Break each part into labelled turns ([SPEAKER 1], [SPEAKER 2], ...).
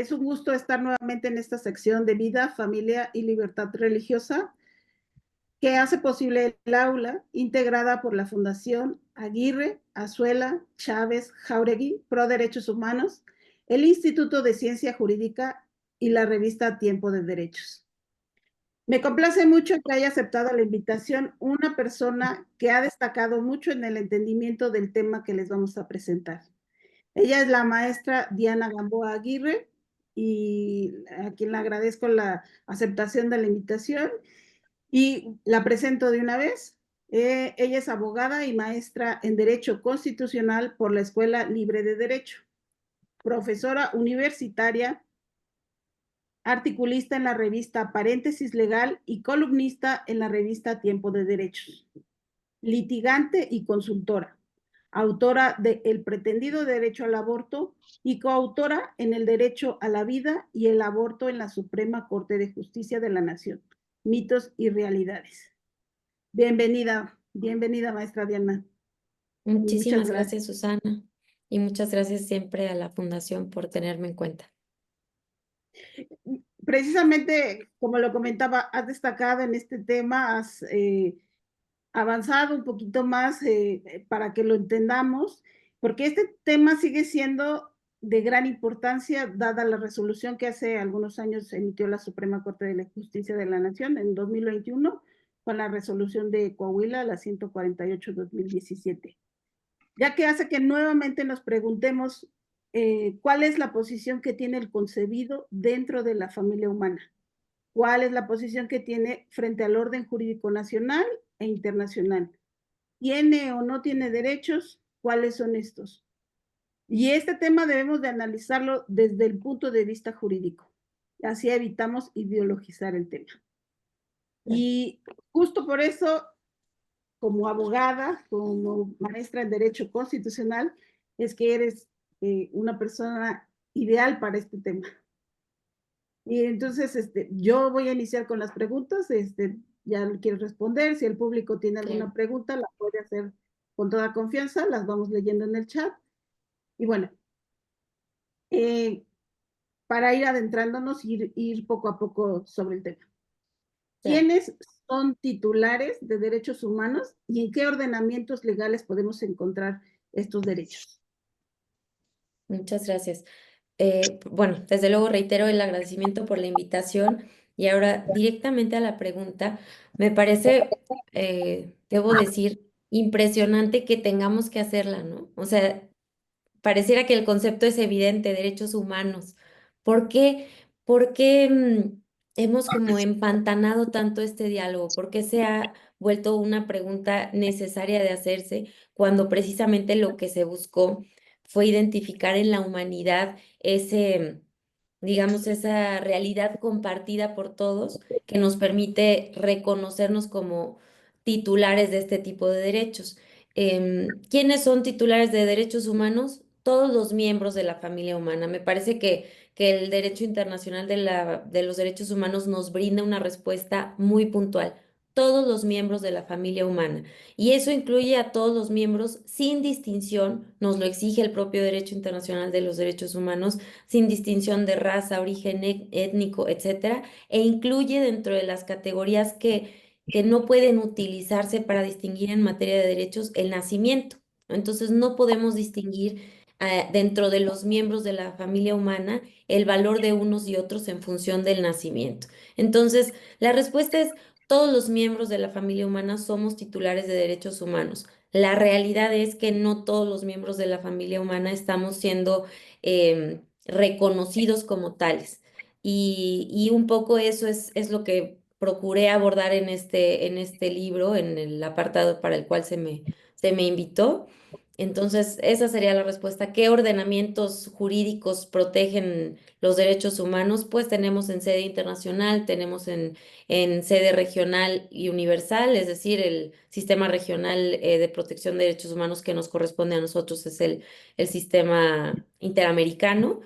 [SPEAKER 1] Es un gusto estar nuevamente en esta sección de vida, familia y libertad religiosa que hace posible el aula, integrada por la Fundación Aguirre, Azuela, Chávez, Jauregui, Pro Derechos Humanos, el Instituto de Ciencia Jurídica y la revista Tiempo de Derechos. Me complace mucho que haya aceptado la invitación una persona que ha destacado mucho en el entendimiento del tema que les vamos a presentar. Ella es la maestra Diana Gamboa Aguirre y a quien le agradezco la aceptación de la invitación y la presento de una vez. Ella es abogada y maestra en Derecho Constitucional por la Escuela Libre de Derecho, profesora universitaria, articulista en la revista Paréntesis Legal y columnista en la revista Tiempo de Derechos, litigante y consultora, autora de El pretendido derecho al aborto y coautora en El derecho a la vida y el aborto en la Suprema Corte de Justicia de la Nación, mitos y realidades. Bienvenida, bienvenida, maestra Diana. Muchas
[SPEAKER 2] Muchísimas
[SPEAKER 1] gracias.
[SPEAKER 2] gracias, Susana, y muchas gracias siempre a la Fundación por tenerme en cuenta.
[SPEAKER 1] Precisamente, como lo comentaba, has destacado en este tema, has avanzado un poquito más para que lo entendamos, porque este tema sigue siendo de gran importancia, dada la resolución que hace algunos años emitió la Suprema Corte de la Justicia de la Nación en 2021, con la resolución de Coahuila, la 148-2017, ya que hace que nuevamente nos preguntemos cuál es la posición que tiene el concebido dentro de la familia humana, cuál es la posición que tiene frente al orden jurídico nacional e internacional. ¿Tiene o no tiene derechos? ¿Cuáles son estos? Y este tema debemos de analizarlo desde el punto de vista jurídico. Así evitamos ideologizar el tema. Y justo por eso, como abogada, como maestra en Derecho Constitucional, es que eres una persona ideal para este tema. Y entonces yo voy a iniciar con las preguntas, ya quiero responder, si el público tiene alguna
[SPEAKER 2] Claro.
[SPEAKER 1] pregunta, la puede hacer con toda confianza, las vamos leyendo en el chat. Y bueno, eh, para ir adentrándonos, ir poco a poco sobre el tema.
[SPEAKER 2] Claro.
[SPEAKER 1] ¿Quiénes son titulares de derechos humanos y en qué ordenamientos legales podemos encontrar estos derechos?
[SPEAKER 2] Muchas gracias. Bueno, desde luego reitero el agradecimiento por la invitación y ahora directamente a la pregunta. Me parece, debo decir, impresionante que tengamos que hacerla, ¿no? O sea, pareciera que el concepto es evidente, derechos humanos. ¿Por qué? ¿Por qué hemos como empantanado tanto este diálogo? ¿Por qué se ha vuelto una pregunta necesaria de hacerse cuando precisamente lo que se buscó fue identificar en la humanidad ese, digamos, esa realidad compartida por todos que nos permite reconocernos como titulares de este tipo de derechos? ¿Quiénes son titulares de derechos humanos? Todos los miembros de la familia humana. Me parece que el derecho internacional de los derechos humanos nos brinda una respuesta muy puntual. Todos los miembros de la familia humana. Y eso incluye a todos los miembros sin distinción, nos lo exige el propio derecho internacional de los derechos humanos, sin distinción de raza, origen étnico, etcétera, e incluye dentro de las categorías que no pueden utilizarse para distinguir en materia de derechos el nacimiento, ¿no? Entonces, no podemos distinguir dentro de los miembros de la familia humana el valor de unos y otros en función del nacimiento. Entonces, la respuesta es, todos los miembros de la familia humana somos titulares de derechos humanos. La realidad es que no todos los miembros de la familia humana estamos siendo reconocidos como tales. Y un poco eso es lo que procuré abordar en este libro, en el apartado para el cual se me invitó. Entonces, esa sería la respuesta. ¿Qué ordenamientos jurídicos protegen los derechos humanos? Pues tenemos en sede internacional, tenemos en sede regional y universal, es decir, el sistema regional de protección de derechos humanos que nos corresponde a nosotros es el sistema interamericano.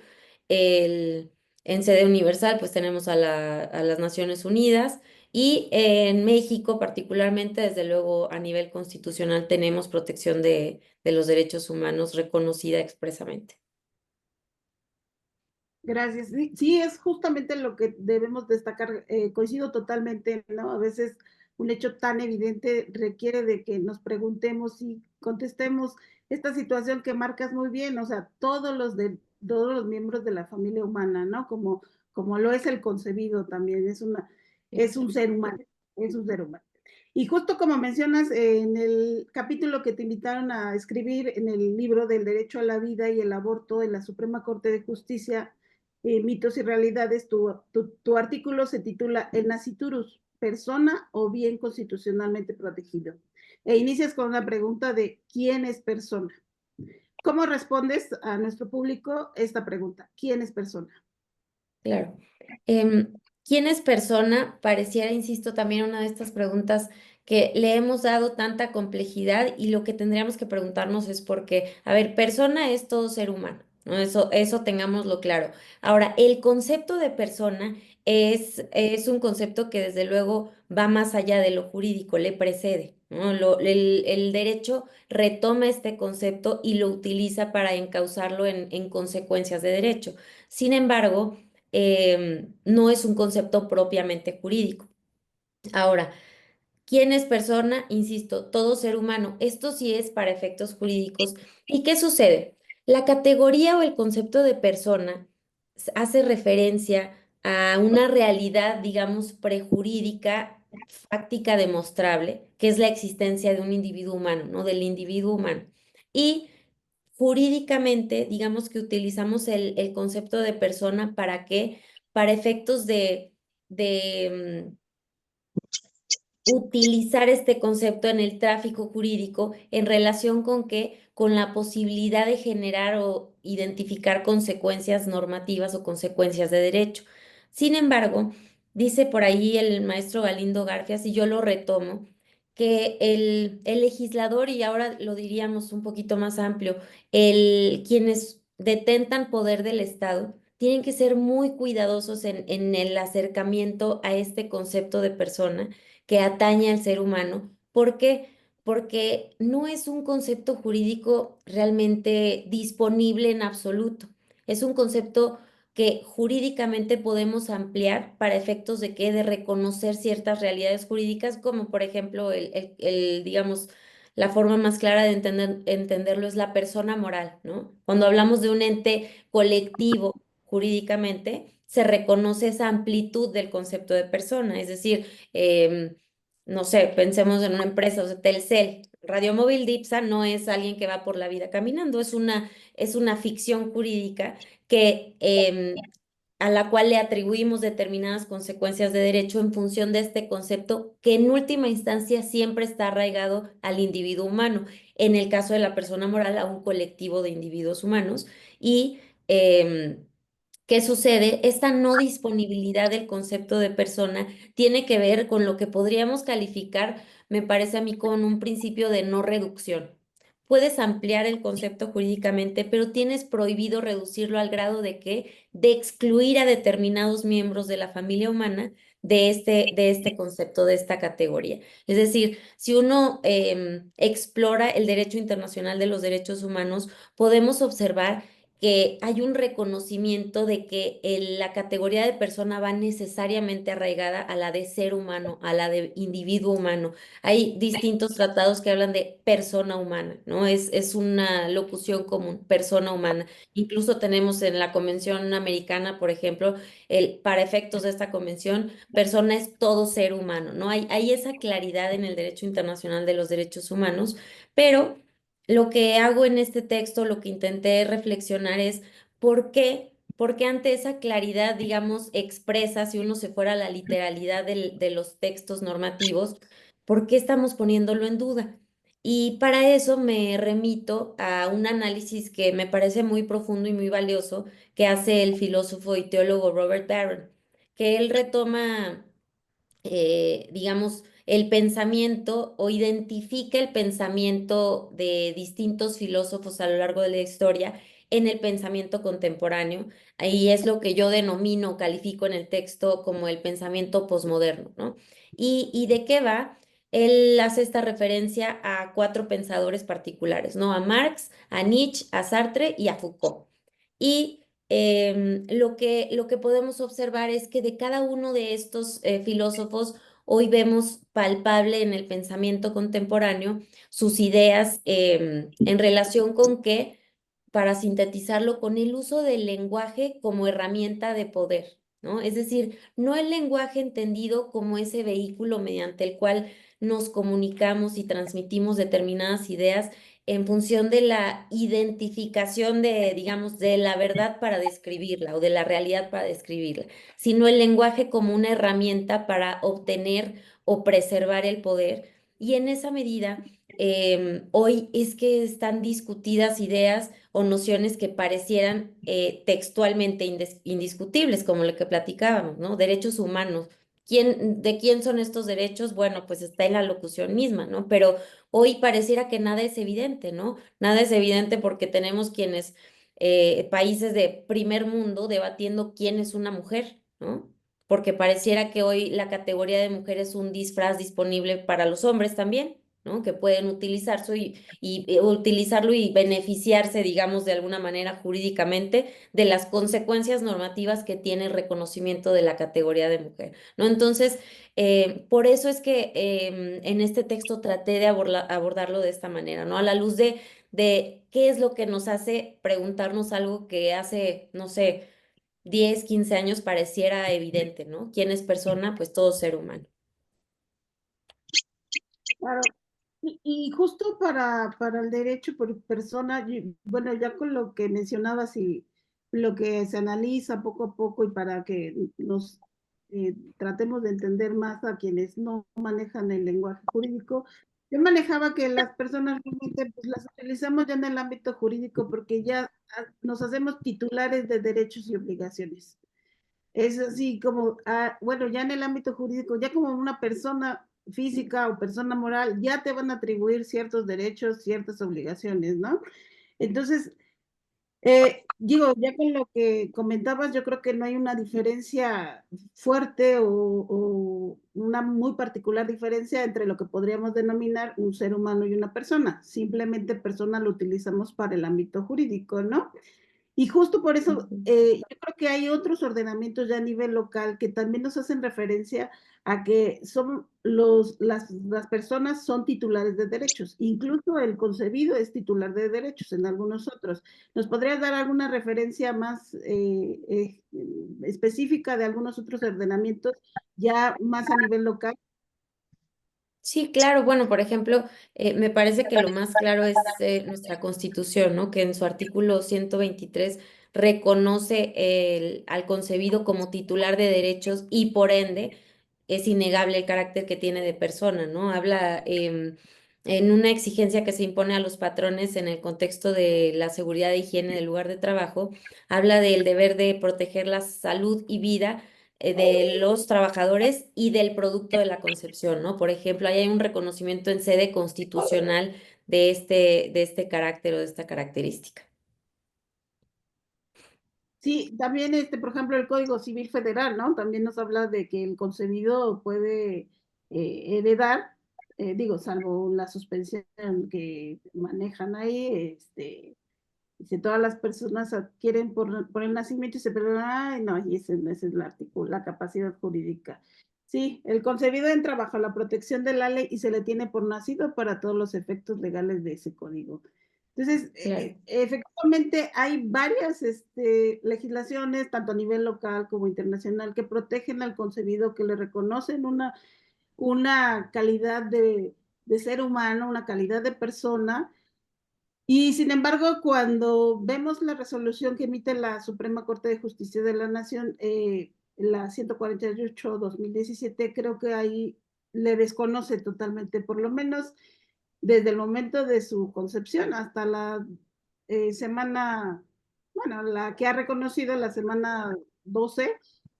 [SPEAKER 2] El, en sede universal, pues tenemos a las Naciones Unidas. Y en México, particularmente, desde luego a nivel constitucional, tenemos protección de los derechos humanos reconocida expresamente.
[SPEAKER 1] Gracias. Sí, sí, es justamente lo que debemos destacar. Coincido totalmente, ¿no? A veces un hecho tan evidente requiere de que nos preguntemos y contestemos esta situación que marcas muy bien, o sea, todos los miembros de la familia humana, ¿no? Como lo es el concebido también, es un
[SPEAKER 2] Exacto.
[SPEAKER 1] ser humano, es un ser humano. Y justo como mencionas en el capítulo que te invitaron a escribir en el libro del derecho a la vida y el aborto en la Suprema Corte de Justicia, mitos y realidades, tu artículo se titula El Nasciturus, persona o bien constitucionalmente protegido. E inicias con una pregunta de ¿quién es persona? ¿Cómo respondes a nuestro público esta pregunta? ¿Quién es persona?
[SPEAKER 2] Claro. ¿Quién es persona? Pareciera, insisto, también una de estas preguntas que le hemos dado tanta complejidad y lo que tendríamos que preguntarnos es por qué. A ver, persona es todo ser humano, ¿no? Eso tengámoslo claro. Ahora, el concepto de persona es un concepto que desde luego va más allá de lo jurídico, le precede, ¿no? El derecho retoma este concepto y lo utiliza para encauzarlo en consecuencias de derecho. Sin embargo, no es un concepto propiamente jurídico. Ahora, ¿quién es persona? Insisto, todo ser humano. Esto sí es para efectos jurídicos. ¿Y qué sucede? La categoría o el concepto de persona hace referencia a una realidad, digamos, prejurídica, fáctica, demostrable, que es la existencia de un individuo humano, ¿no? Del individuo humano. Y jurídicamente, digamos que utilizamos el concepto de persona ¿para qué? Para efectos de utilizar este concepto en el tráfico jurídico en relación con qué, con la posibilidad de generar o identificar consecuencias normativas o consecuencias de derecho. Sin embargo, dice por ahí el maestro Galindo Garfias, y yo lo retomo, que el legislador, y ahora lo diríamos un poquito más amplio, quienes detentan poder del Estado, tienen que ser muy cuidadosos en el acercamiento a este concepto de persona que atañe al ser humano. ¿Por qué? Porque no es un concepto jurídico realmente disponible en absoluto. Es un concepto que jurídicamente podemos ampliar para efectos de que de reconocer ciertas realidades jurídicas, como por ejemplo digamos, la forma más clara de entenderlo es la persona moral, ¿no? Cuando hablamos de un ente colectivo jurídicamente, se reconoce esa amplitud del concepto de persona, es decir, em, no sé, pensemos en una empresa, o sea, Telcel, Radiomóvil Dipsa no es alguien que va por la vida caminando, es una ficción jurídica que, a la cual le atribuimos determinadas consecuencias de derecho en función de este concepto que en última instancia siempre está arraigado al individuo humano, en el caso de la persona moral, a un colectivo de individuos humanos. Y ¿qué sucede? Esta no disponibilidad del concepto de persona tiene que ver con lo que podríamos calificar, me parece a mí, con un principio de no reducción. Puedes ampliar el concepto jurídicamente, pero tienes prohibido reducirlo al grado de que, de excluir a determinados miembros de la familia humana de este concepto, de esta categoría. Es decir, si uno explora el derecho internacional de los derechos humanos, podemos observar que hay un reconocimiento de que la categoría de persona va necesariamente arraigada a la de ser humano, a la de individuo humano. Hay distintos tratados que hablan de persona humana, ¿no? Es una locución común, persona humana. Incluso tenemos en la Convención Americana, por ejemplo, para efectos de esta convención, persona es todo ser humano, ¿no? Hay esa claridad en el derecho internacional de los derechos humanos, pero lo que hago en este texto, lo que intenté reflexionar es por qué ante esa claridad, digamos, expresa, si uno se fuera a la literalidad de los textos normativos, ¿por qué estamos poniéndolo en duda? Y para eso me remito a un análisis que me parece muy profundo y muy valioso que hace el filósofo y teólogo Robert Barron, que él retoma digamos, el pensamiento o identifica el pensamiento de distintos filósofos a lo largo de la historia en el pensamiento contemporáneo. Ahí es lo que yo denomino, califico en el texto como el pensamiento posmoderno, ¿no? ¿Y de qué va? Él hace esta referencia a cuatro pensadores particulares, ¿no? A Marx, a Nietzsche, a Sartre y a Foucault. Y lo que podemos observar es que de cada uno de estos filósofos hoy vemos palpable en el pensamiento contemporáneo sus ideas en relación con que, para sintetizarlo, con el uso del lenguaje como herramienta de poder, ¿no? Es decir, no el lenguaje entendido como ese vehículo mediante el cual nos comunicamos y transmitimos determinadas ideas en función de la identificación de, digamos, de la verdad para describirla o de la realidad para describirla, sino el lenguaje como una herramienta para obtener o preservar el poder. Y en esa medida, hoy es que están discutidas ideas o nociones que parecieran textualmente indiscutibles, como lo que platicábamos, ¿no? Derechos humanos. ¿De quién son estos derechos? Bueno, pues está en la locución misma, ¿no? Pero hoy pareciera que nada es evidente, ¿no? Nada es evidente porque tenemos países de primer mundo debatiendo quién es una mujer, ¿no? Porque pareciera que hoy la categoría de mujer es un disfraz disponible para los hombres también, ¿no? Que pueden utilizarlo y beneficiarse, digamos, de alguna manera jurídicamente de las consecuencias normativas que tiene el reconocimiento de la categoría de mujer, ¿no? Entonces, por eso es que en este texto traté de abordarlo de esta manera, ¿no? A la luz de qué es lo que nos hace preguntarnos algo que hace, no sé, 10 15 años pareciera evidente, ¿no? ¿Quién es persona? Pues todo ser humano.
[SPEAKER 1] Claro. Y justo para el derecho por persona, bueno, ya con lo que mencionabas y lo que se analiza poco a poco y para que nos tratemos de entender más a quienes no manejan el lenguaje jurídico, yo manejaba que las personas realmente pues, las utilizamos ya en el ámbito jurídico porque ya nos hacemos titulares de derechos y obligaciones. Es así como, bueno, ya en el ámbito jurídico, ya como una persona física o persona moral, ya te van a atribuir ciertos derechos, ciertas obligaciones, ¿no? Entonces, digo, ya con lo que comentabas, yo creo que no hay una diferencia fuerte o una muy particular diferencia entre lo que podríamos denominar un ser humano y una persona. Simplemente persona lo utilizamos para el ámbito jurídico, ¿no? Y justo por eso,
[SPEAKER 2] Ujú.
[SPEAKER 1] yo creo que hay otros ordenamientos ya a nivel local que también nos hacen referencia a que son las personas son titulares de derechos. Incluso el concebido es titular de derechos en algunos otros. ¿Nos podrías dar alguna referencia más específica de algunos otros ordenamientos ya más a nivel local?
[SPEAKER 2] Sí, claro. Bueno, por ejemplo, me parece que lo más claro es nuestra Constitución, ¿no? Que en su artículo 123 reconoce al concebido como titular de derechos y por ende es innegable el carácter que tiene de persona, ¿no? Habla en una exigencia que se impone a los patrones en el contexto de la seguridad e higiene del lugar de trabajo, habla del deber de proteger la salud y vida de los trabajadores y del producto de la concepción, ¿no? Por ejemplo, ahí hay un reconocimiento en sede constitucional de este carácter o de esta característica.
[SPEAKER 1] Sí, también, por ejemplo, el Código Civil Federal, ¿no? También nos habla de que el concebido puede heredar, digo, salvo la suspensión que manejan ahí, si todas las personas adquieren por el nacimiento y se pierden, ay, no, y ese es el artículo, la capacidad jurídica. Sí, el concebido entra bajo la protección de la ley y se le tiene por nacido para todos los efectos legales de ese código. Entonces,
[SPEAKER 2] Claro.
[SPEAKER 1] efectivamente hay varias legislaciones, tanto a nivel local como internacional, que protegen al concebido, que le reconocen una calidad de ser humano, una calidad de persona, y sin embargo, cuando vemos la resolución que emite la Suprema Corte de Justicia de la Nación, la 148-2017, creo que ahí le desconoce totalmente, por lo menos desde el momento de su concepción hasta la semana, bueno, la que ha reconocido la semana 12,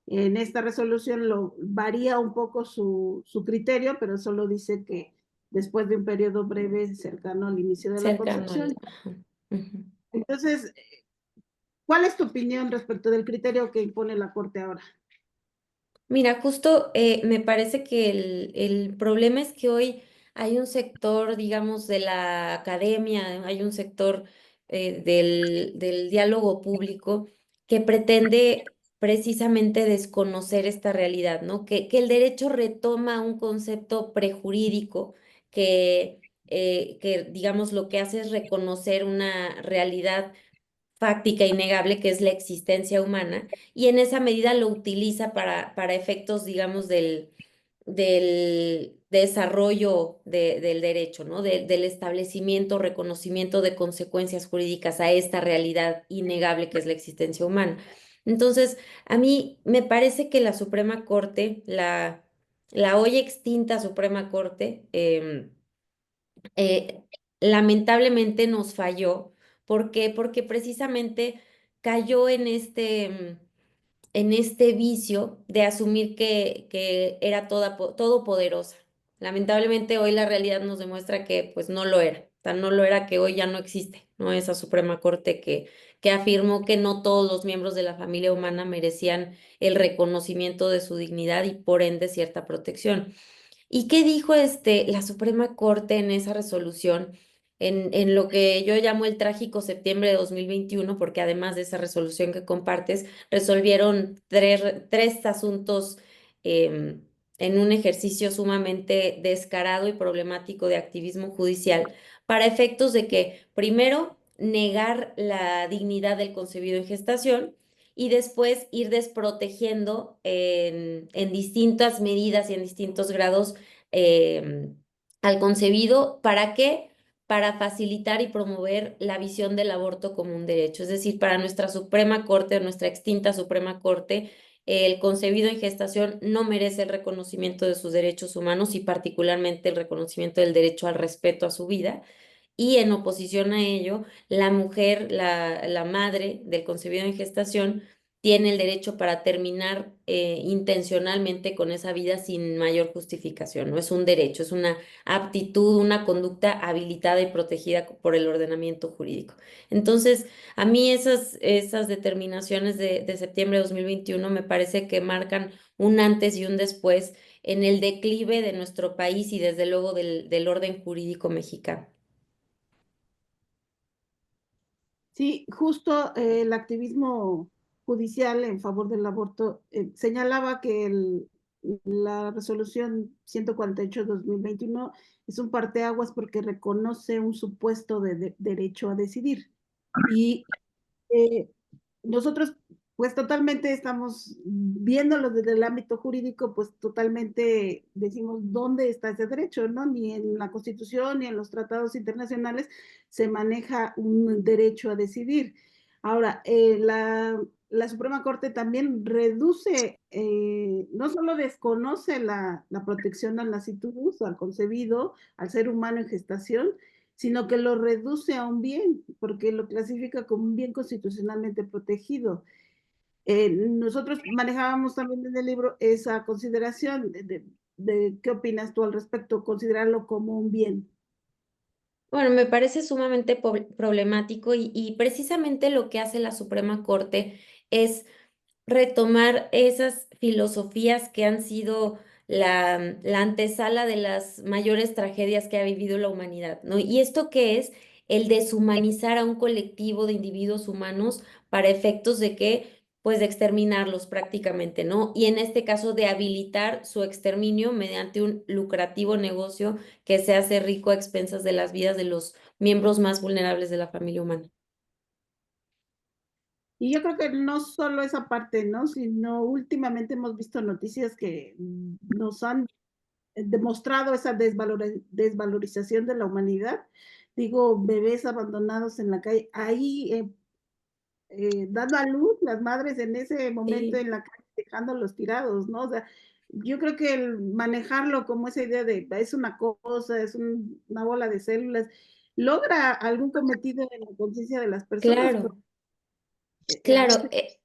[SPEAKER 1] en esta resolución lo varía un poco su criterio, pero solo dice que después de un periodo breve cercano al inicio de la
[SPEAKER 2] Cercano
[SPEAKER 1] concepción.
[SPEAKER 2] al... Ajá. Ujú.
[SPEAKER 1] Entonces, ¿cuál es tu opinión respecto del criterio que impone la Corte ahora?
[SPEAKER 2] Mira, justo me parece que el problema es que hoy hay un sector, digamos, de la academia, hay un sector del diálogo público que pretende precisamente desconocer esta realidad, ¿no? Que el derecho retoma un concepto prejurídico que, digamos, lo que hace es reconocer una realidad fáctica innegable que es la existencia humana y en esa medida lo utiliza para efectos, digamos, del desarrollo del derecho, ¿no? Del establecimiento, reconocimiento de consecuencias jurídicas a esta realidad innegable que es la existencia humana. Entonces, a mí me parece que la Suprema Corte, la hoy extinta Suprema Corte, eh, lamentablemente nos falló. ¿Por qué? Porque precisamente cayó en este vicio de asumir que era todopoderosa. Lamentablemente hoy la realidad nos demuestra que pues no lo era. O sea, no lo era, que hoy ya no existe, ¿no? Esa Suprema Corte que afirmó que no todos los miembros de la familia humana merecían el reconocimiento de su dignidad y por ende cierta protección. ¿Y qué dijo la Suprema Corte en esa resolución, en lo que yo llamo el trágico septiembre de 2021? Porque además de esa resolución que compartes, resolvieron tres asuntos em, en un ejercicio sumamente descarado y problemático de activismo judicial, para efectos de que, primero, negar la dignidad del concebido en gestación y después ir desprotegiendo en distintas medidas y en distintos grados eh, al concebido. ¿Para qué? Para facilitar y promover la visión del aborto como un derecho. Es decir, para nuestra Suprema Corte, nuestra extinta Suprema Corte, el concebido en gestación no merece el reconocimiento de sus derechos humanos y particularmente el reconocimiento del derecho al respeto a su vida. Y en oposición a ello, la mujer, la madre del concebido en gestación, tiene el derecho para terminar intencionalmente con esa vida sin mayor justificación. No es un derecho, es una aptitud, una conducta habilitada y protegida por el ordenamiento jurídico. Entonces, a mí esas determinaciones de septiembre de 2021 me parece que marcan un antes y un después en el declive de nuestro país y desde luego del orden jurídico mexicano.
[SPEAKER 1] Sí, justo el activismo judicial en favor del aborto señalaba que la resolución 148/2021 es un parteaguas porque reconoce un supuesto de derecho a decidir. Y eh, nosotros, pues totalmente estamos viéndolo desde el ámbito jurídico, pues totalmente decimos dónde está ese derecho, ¿no? Ni en la Constitución ni en los tratados internacionales se maneja un derecho a decidir. Ahora, la Suprema Corte también reduce, no solo desconoce la protección al naciturus, al concebido, al ser humano en gestación, sino que lo reduce a un bien, porque lo clasifica como un bien constitucionalmente protegido. Nosotros manejábamos también en el libro esa consideración de qué opinas tú al respecto, considerarlo como un bien.
[SPEAKER 2] Bueno, me parece sumamente problemático y precisamente lo que hace la Suprema Corte es retomar esas filosofías que han sido la antesala de las mayores tragedias que ha vivido la humanidad, ¿no? ¿Y esto qué es? El deshumanizar a un colectivo de individuos humanos para efectos de que, pues, de exterminarlos prácticamente, ¿no? Y en este caso de habilitar su exterminio mediante un lucrativo negocio que se hace rico a expensas de las vidas de los miembros más vulnerables de la familia humana.
[SPEAKER 1] Y yo creo que no solo esa parte, ¿no? Sino últimamente hemos visto noticias que nos han demostrado esa desvalorización de la humanidad. Digo, bebés abandonados en la calle, ahí dando a luz las madres en ese momento
[SPEAKER 2] Sí,
[SPEAKER 1] en la calle, dejándolos tirados, ¿no? O sea, yo creo que el manejarlo como esa idea de es una cosa, es una bola de células, logra algún cometido en la conciencia de las personas, pero
[SPEAKER 2] claro,
[SPEAKER 1] a
[SPEAKER 2] claro.
[SPEAKER 1] veces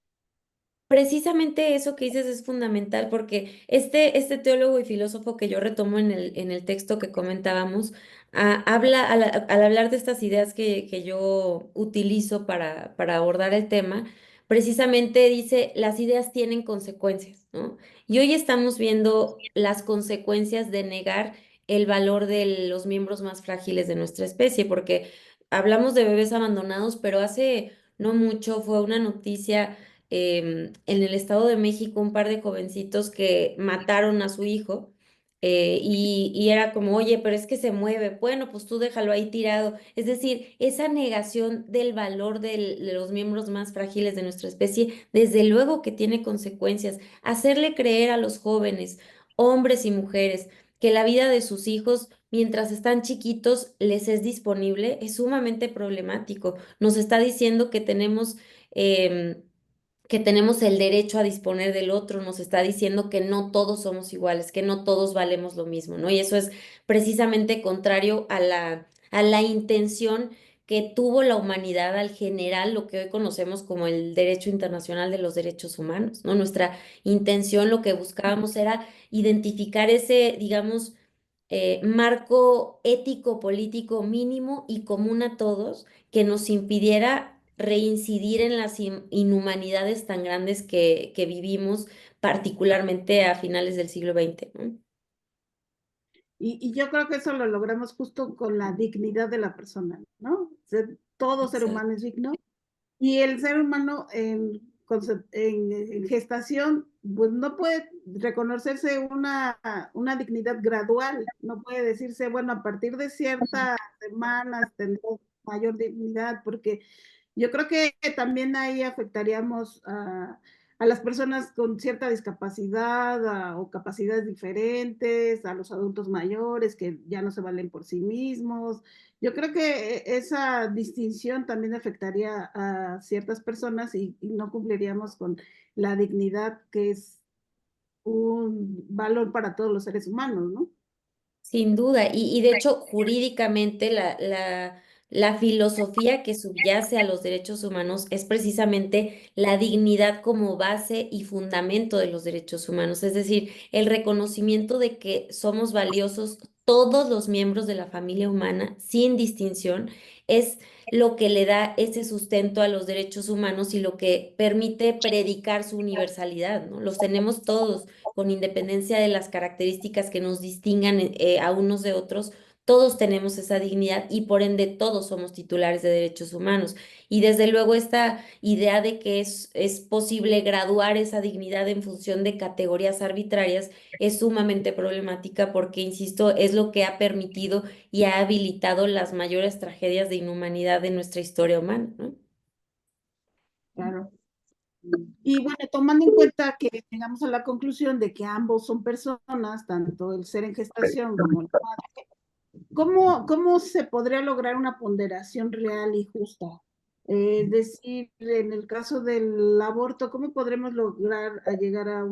[SPEAKER 2] Precisamente eso que dices es fundamental porque este teólogo y filósofo que yo retomo en el texto que comentábamos, habla al hablar de estas ideas que yo utilizo para abordar el tema, precisamente dice, las ideas tienen consecuencias, ¿no? Y hoy estamos viendo las consecuencias de negar el valor de los miembros más frágiles de nuestra especie, porque hablamos de bebés abandonados, pero hace no mucho fue una noticia en el Estado de México un par de jovencitos que mataron a su hijo. Y era como, oye, pero es que se mueve, bueno, pues tú déjalo ahí tirado. Es decir, esa negación del valor de los miembros más frágiles de nuestra especie, desde luego que tiene consecuencias. Hacerle creer a los jóvenes, hombres y mujeres, que la vida de sus hijos, mientras están chiquitos, les es disponible, es sumamente problemático. Nos está diciendo em, que tenemos el derecho a disponer del otro, nos está diciendo que no todos somos iguales, que no todos valemos lo mismo, ¿no? Y eso es precisamente contrario a la intención que tuvo la humanidad al general, lo que hoy conocemos como el derecho internacional de los derechos humanos, ¿no? Nuestra intención, lo que buscábamos era identificar ese, digamos, marco ético, político mínimo y común a todos que nos impidiera reincidir en las inhumanidades tan grandes que vivimos, particularmente a finales del siglo XX, ¿no?
[SPEAKER 1] Y yo creo que eso lo logramos justo con la dignidad de la persona, ¿no? Todo ser
[SPEAKER 2] Exacto.
[SPEAKER 1] humano es digno. Y el ser humano en gestación, pues no puede reconocerse una dignidad gradual, no puede decirse, bueno, a partir de ciertas semanas tendrás mayor dignidad, porque yo creo que también ahí afectaríamos a las personas con cierta discapacidad o capacidades diferentes, a los adultos mayores que ya no se valen por sí mismos. Yo creo que esa distinción también afectaría a ciertas personas y no cumpliríamos con la dignidad que es un valor para todos los seres humanos, ¿no?
[SPEAKER 2] Sin duda, y de hecho jurídicamente la filosofía que subyace a los derechos humanos es precisamente la dignidad como base y fundamento de los derechos humanos, es decir, el reconocimiento de que somos valiosos todos los miembros de la familia humana sin distinción es lo que le da ese sustento a los derechos humanos y lo que permite predicar su universalidad, ¿no? Los tenemos todos con independencia de las características que nos distingan a unos de otros, todos tenemos esa dignidad y por ende todos somos titulares de derechos humanos. Y desde luego esta idea de que es posible graduar esa dignidad en función de categorías arbitrarias es sumamente problemática porque, insisto, es lo que ha permitido y ha habilitado las mayores tragedias de inhumanidad de nuestra historia humana, ¿no?
[SPEAKER 1] Claro. Y bueno, tomando en cuenta que llegamos a la conclusión de que ambos son personas, tanto el ser en gestación como la madre, ¿cómo se podría lograr una ponderación real y justa? Es decir, en el caso del aborto, ¿cómo podremos lograr llegar a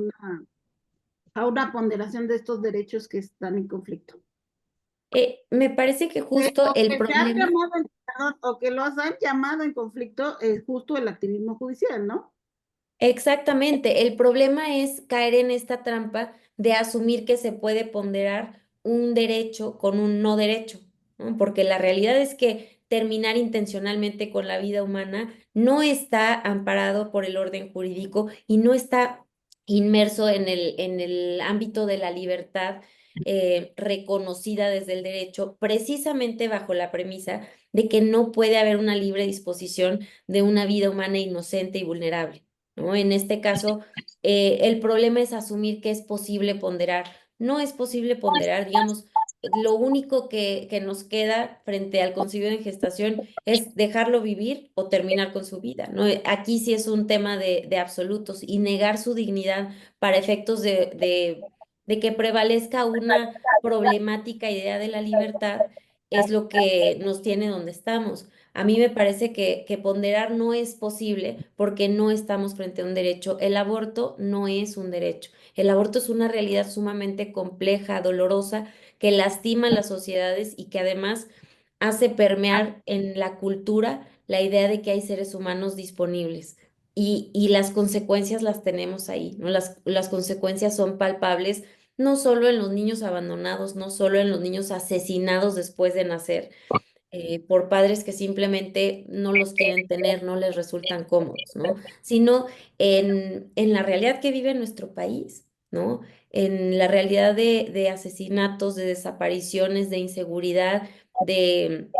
[SPEAKER 1] una ponderación de estos derechos que están en conflicto?
[SPEAKER 2] Me parece que justo el
[SPEAKER 1] Que se han
[SPEAKER 2] problema.
[SPEAKER 1] llamado, perdón, o que los han llamado en conflicto es justo el activismo judicial, ¿no?
[SPEAKER 2] Exactamente, el problema es caer en esta trampa de asumir que se puede ponderar un derecho con un no derecho, ¿no? Porque la realidad es que terminar intencionalmente con la vida humana no está amparado por el orden jurídico y no está inmerso en el ámbito de la libertad reconocida desde el derecho, precisamente bajo la premisa de que no puede haber una libre disposición de una vida humana inocente y vulnerable, ¿no? En este caso, el problema es asumir que es posible ponderar. No es posible ponderar, digamos, lo único que nos queda frente al concebido en gestación es dejarlo vivir o terminar con su vida, ¿no? Aquí sí es un tema de absolutos y negar su dignidad para efectos de que prevalezca una problemática idea de la libertad es lo que nos tiene donde estamos. A mí me parece que ponderar no es posible porque no estamos frente a un derecho. El aborto no es un derecho. El aborto es una realidad sumamente compleja, dolorosa, que lastima a las sociedades y que además hace permear en la cultura la idea de que hay seres humanos disponibles. Y las consecuencias las tenemos ahí, ¿no? Las consecuencias son palpables, no solo en los niños abandonados, no solo en los niños asesinados después de nacer por padres que simplemente no los quieren tener, no les resultan cómodos, ¿no? Sino en la realidad que vive nuestro país, ¿no? En la realidad de asesinatos, de desapariciones, de inseguridad, de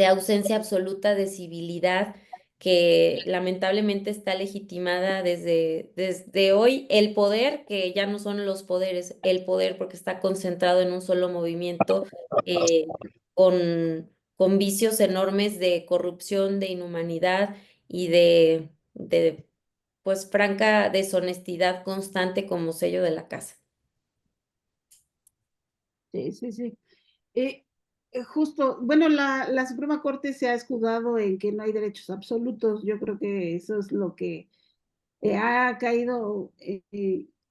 [SPEAKER 2] ausencia absoluta de civilidad. que lamentablemente está legitimada desde hoy, el poder, que ya no son los poderes, el poder porque está concentrado en un solo movimiento, con vicios enormes de corrupción, de inhumanidad y de pues franca deshonestidad constante como sello de la casa.
[SPEAKER 1] Sí, sí, sí. Eh, Justo, bueno, la Suprema Corte se ha escudado en que no hay derechos absolutos. Yo creo que eso es lo que ha caído,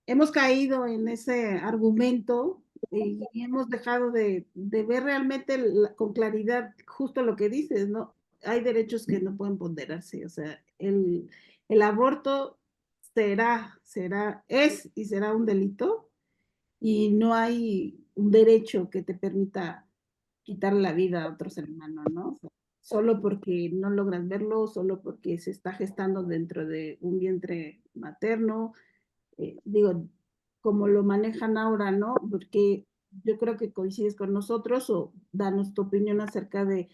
[SPEAKER 1] hemos caído en ese argumento y hemos dejado de ver realmente con claridad justo lo que dices, ¿no? Hay derechos que no pueden ponderarse, o sea, el aborto es y será un delito y no hay un derecho que te permita quitar la vida a otro ser humano, ¿no? O sea, solo porque no logras verlo, solo porque se está gestando dentro de un vientre materno, digo, como lo manejan ahora, ¿no? Porque yo creo que coincides con nosotros o danos tu opinión acerca de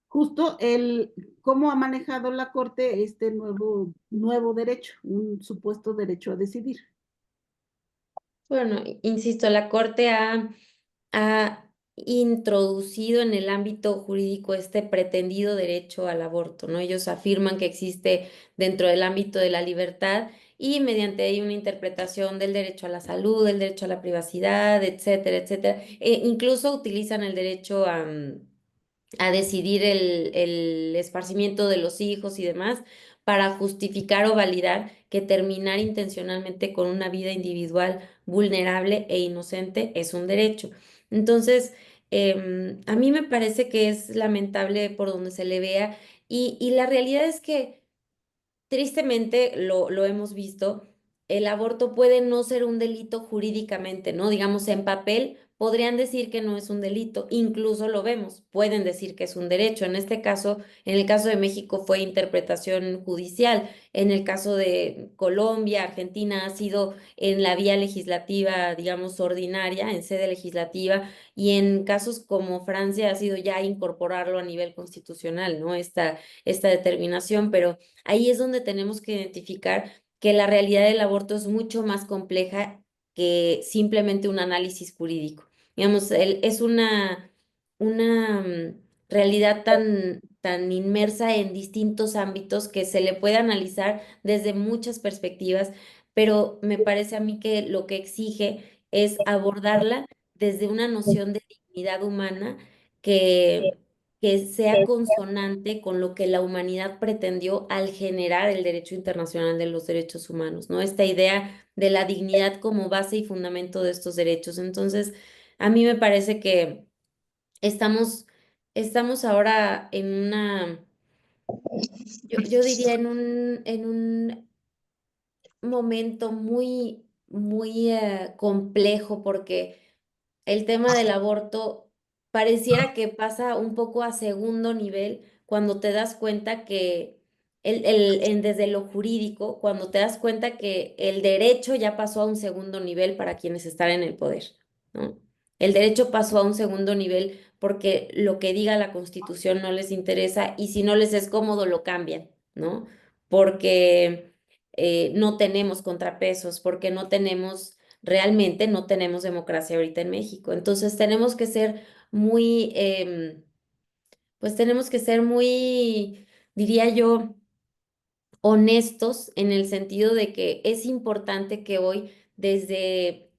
[SPEAKER 1] justo el cómo ha manejado la Corte este nuevo derecho, un supuesto derecho a decidir.
[SPEAKER 2] Bueno, insisto, la Corte ha introducido en el ámbito jurídico este pretendido derecho al aborto, ¿no? Ellos afirman que existe dentro del ámbito de la libertad y mediante ahí una interpretación del derecho a la salud, del derecho a la privacidad, etcétera, etcétera. Incluso utilizan el derecho a decidir el esparcimiento de los hijos y demás para justificar o validar que terminar intencionalmente con una vida individual vulnerable e inocente es un derecho. Entonces, a mí me parece que es lamentable por donde se le vea y la realidad es que tristemente lo hemos visto, el aborto puede no ser un delito jurídicamente, ¿no? Digamos, en papel podrían decir que no es un delito, incluso lo vemos, pueden decir que es un derecho. En este caso, en el caso de México fue interpretación judicial, en el caso de Colombia, Argentina ha sido en la vía legislativa, digamos, ordinaria, en sede legislativa, y en casos como Francia ha sido ya incorporarlo a nivel constitucional, ¿no? Esta determinación, pero ahí es donde tenemos que identificar que la realidad del aborto es mucho más compleja que simplemente un análisis jurídico. Digamos, es una realidad tan inmersa en distintos ámbitos que se le puede analizar desde muchas perspectivas, pero me parece a mí que lo que exige es abordarla desde una noción de dignidad humana que que sea consonante con lo que la humanidad pretendió al generar el derecho internacional de los derechos humanos, ¿no? Esta idea de la dignidad como base y fundamento de estos derechos. Entonces, a mí me parece que estamos, estamos ahora en yo diría en un momento muy complejo porque el tema del aborto pareciera que pasa un poco a segundo nivel cuando te das cuenta que desde lo jurídico, cuando te das cuenta que el derecho ya pasó a un segundo nivel para quienes están en el poder, ¿no? El derecho pasó a un segundo nivel porque lo que diga la Constitución no les interesa y si no les es cómodo lo cambian, ¿no? Porque no tenemos contrapesos, porque realmente no tenemos democracia ahorita en México. Entonces tenemos que ser muy, pues tenemos que ser muy, diría yo, honestos en el sentido de que es importante que hoy desde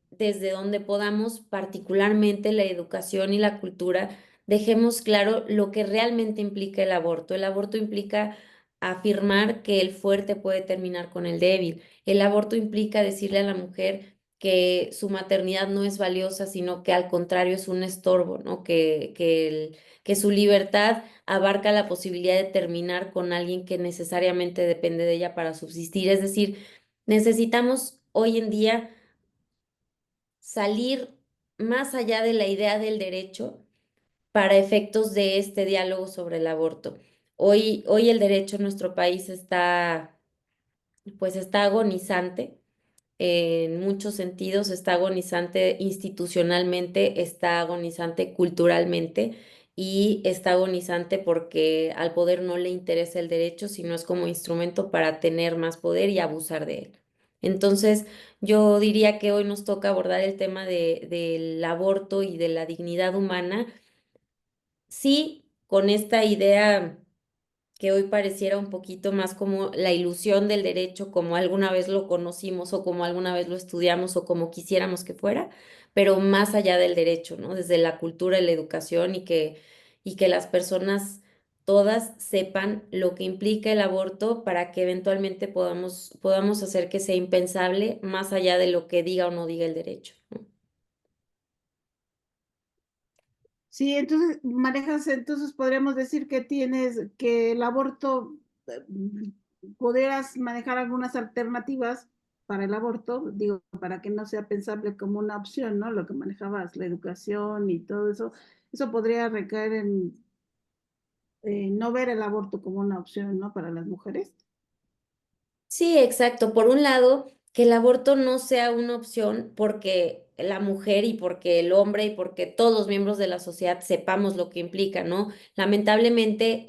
[SPEAKER 2] donde podamos, particularmente la educación y la cultura, dejemos claro lo que realmente implica el aborto. El aborto implica afirmar que el fuerte puede terminar con el débil. El aborto implica decirle a la mujer que su maternidad no es valiosa, sino que al contrario es un estorbo, ¿no? Que su libertad abarca la posibilidad de terminar con alguien que necesariamente depende de ella para subsistir. Es decir, necesitamos hoy en día salir más allá de la idea del derecho para efectos de este diálogo sobre el aborto. Hoy el derecho en nuestro país pues está agonizante en muchos sentidos, está agonizante institucionalmente, está agonizante culturalmente y está agonizante porque al poder no le interesa el derecho, sino es como instrumento para tener más poder y abusar de él. Entonces, yo diría que hoy nos toca abordar el tema del aborto y de la dignidad humana, sí, con esta idea que hoy pareciera un poquito más como la ilusión del derecho, como alguna vez lo conocimos o como alguna vez lo estudiamos o como quisiéramos que fuera, pero más allá del derecho, ¿no? Desde la cultura y la educación y que las personas todas sepan lo que implica el aborto para que eventualmente podamos hacer que sea impensable más allá de lo que diga o no diga el derecho, ¿no?
[SPEAKER 1] Sí, entonces manejas, entonces podríamos decir que tienes que el aborto, pudieras manejar algunas alternativas para el aborto, digo, para que no sea pensable como una opción, ¿no? Lo que manejabas, la educación y todo eso podría recaer en no ver el aborto como una opción, ¿no? Para las mujeres.
[SPEAKER 2] Sí, exacto. Por un lado, que el aborto no sea una opción porque la mujer y porque el hombre y porque todos los miembros de la sociedad sepamos lo que implica, ¿no? Lamentablemente,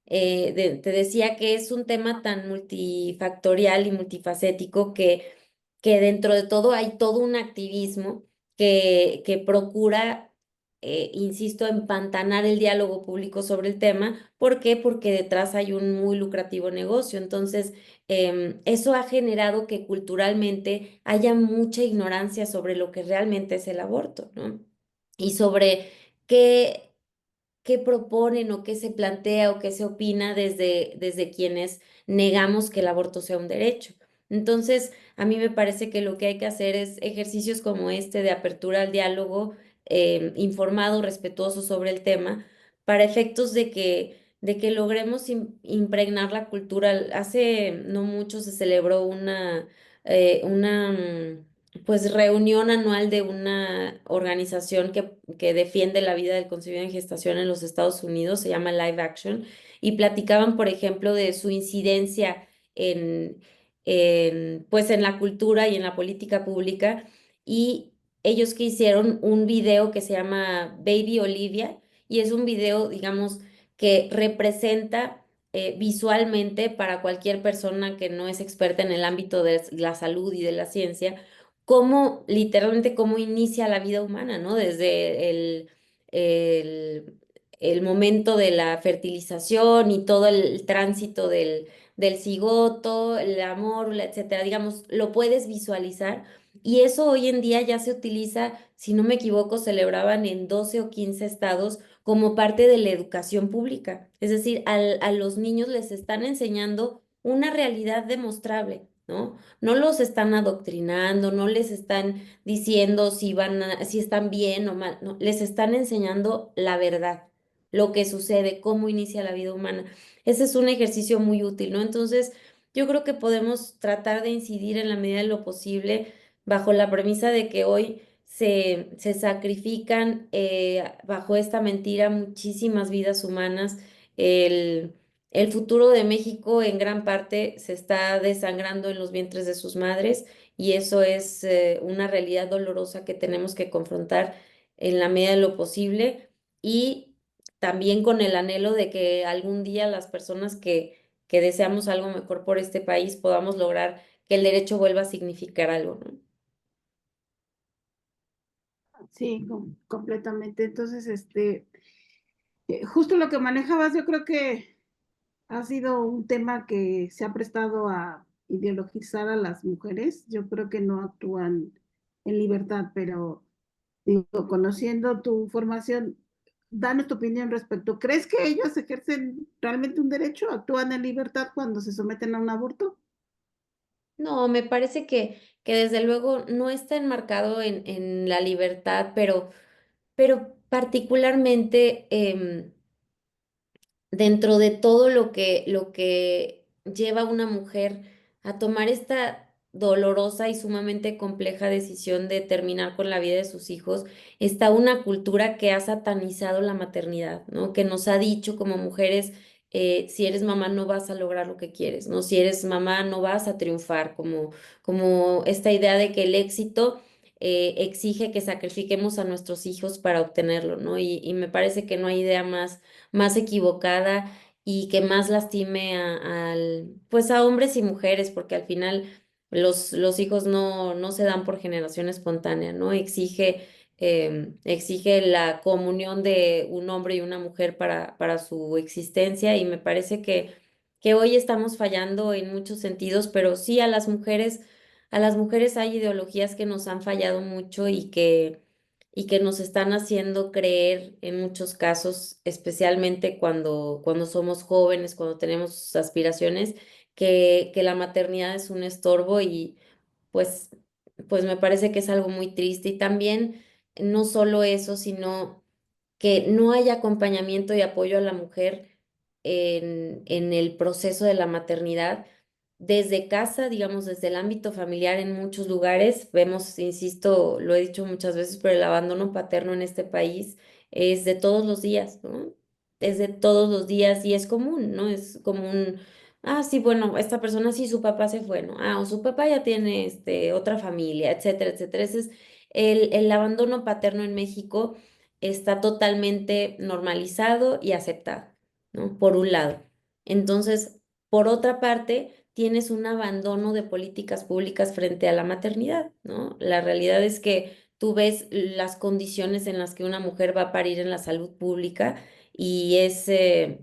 [SPEAKER 2] te decía que es un tema tan multifactorial y multifacético que dentro de todo hay todo un activismo que procura, insisto, empantanar el diálogo público sobre el tema. ¿Por qué? Porque detrás hay un muy lucrativo negocio. Entonces, eso ha generado que culturalmente haya mucha ignorancia sobre lo que realmente es el aborto, ¿no? Y sobre qué, qué proponen o qué se plantea o qué se opina desde quienes negamos que el aborto sea un derecho. Entonces, a mí me parece que lo que hay que hacer es ejercicios como este de apertura al diálogo, informado, respetuoso sobre el tema, para efectos de que logremos impregnar la cultura. Hace no mucho se celebró pues reunión anual de una organización que defiende la vida del concebido en gestación en los Estados Unidos, se llama Live Action, y platicaban, por ejemplo, de su incidencia en, pues en la cultura y en la política pública, y ellos que hicieron un video que se llama Baby Olivia, y es un video, digamos, que representa visualmente para cualquier persona que no es experta en el ámbito de la salud y de la ciencia, cómo literalmente cómo inicia la vida humana, ¿no? Desde el, el momento de la fertilización y todo el tránsito del cigoto, el amor, etcétera. Digamos, lo puedes visualizar. Y eso hoy en día ya se utiliza, si no me equivoco, celebraban en 12 o 15 estados como parte de la educación pública. Es decir, a los niños les están enseñando una realidad demostrable, ¿no? No los están adoctrinando, no les están diciendo si están bien o mal, no, les están enseñando la verdad, lo que sucede, cómo inicia la vida humana. Ese es un ejercicio muy útil, ¿no? Entonces, yo creo que podemos tratar de incidir en la medida de lo posible bajo la premisa de que hoy se sacrifican, bajo esta mentira muchísimas vidas humanas. El, el futuro de México en gran parte se está desangrando en los vientres de sus madres, y eso es una realidad dolorosa que tenemos que confrontar en la medida de lo posible, y también con el anhelo de que algún día las personas que deseamos algo mejor por este país podamos lograr que el derecho vuelva a significar algo, ¿no?
[SPEAKER 1] Sí, completamente. Entonces, justo lo que manejabas, yo creo que ha sido un tema que se ha prestado a ideologizar a las mujeres. Yo creo que no actúan en libertad, pero digo, conociendo tu formación, danos tu opinión respecto. ¿Crees que ellos ejercen realmente un derecho? ¿Actúan en libertad cuando se someten a un aborto?
[SPEAKER 2] No, me parece que desde luego no está enmarcado en la libertad, pero particularmente, dentro de todo lo que lleva a una mujer a tomar esta dolorosa y sumamente compleja decisión de terminar con la vida de sus hijos, está una cultura que ha satanizado la maternidad, ¿no? Que nos ha dicho como mujeres, si eres mamá no vas a lograr lo que quieres, ¿no? Si eres mamá no vas a triunfar, como esta idea de que el éxito exige que sacrifiquemos a nuestros hijos para obtenerlo, ¿no? Y me parece que no hay idea más equivocada y que más lastime pues a hombres y mujeres, porque al final los hijos no se dan por generación espontánea, ¿no? Exige la comunión de un hombre y una mujer para su existencia y me parece que hoy estamos fallando en muchos sentidos, pero sí a las mujeres hay ideologías que nos han fallado mucho y que nos están haciendo creer en muchos casos, especialmente cuando somos jóvenes, cuando tenemos aspiraciones, que la maternidad es un estorbo y pues, pues me parece que es algo muy triste. Y también no solo eso, sino que no hay acompañamiento y apoyo a la mujer en el proceso de la maternidad. Desde casa, digamos, desde el ámbito familiar en muchos lugares, vemos, insisto, lo he dicho muchas veces, pero el abandono paterno en este país es de todos los días, ¿no? Es de todos los días y es común, ¿no? Es común, ah, sí, bueno, esta persona sí, su papá se fue, ¿no? Ah, o su papá ya tiene otra familia, etcétera, etcétera. Ese es el abandono paterno en México está totalmente normalizado y aceptado, ¿no? Por un lado. Entonces, por otra parte, tienes un abandono de políticas públicas frente a la maternidad, ¿no? La realidad es que tú ves las condiciones en las que una mujer va a parir en la salud pública y es de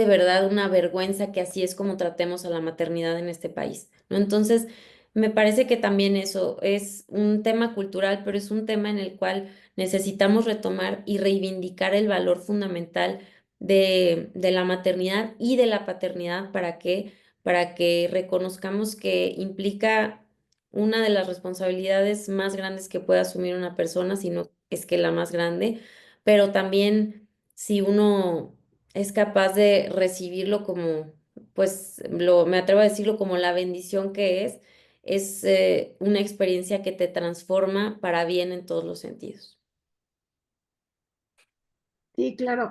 [SPEAKER 2] verdad una vergüenza que así es como tratemos a la maternidad en este país, ¿no? Entonces, me parece que también eso es un tema cultural, pero es un tema en el cual necesitamos retomar y reivindicar el valor fundamental de la maternidad y de la paternidad para que reconozcamos que implica una de las responsabilidades más grandes que puede asumir una persona, si no es que la más grande, pero también si uno es capaz de recibirlo como, pues, me atrevo a decirlo como la bendición que es una experiencia que te transforma para bien en todos los sentidos.
[SPEAKER 1] Sí, claro.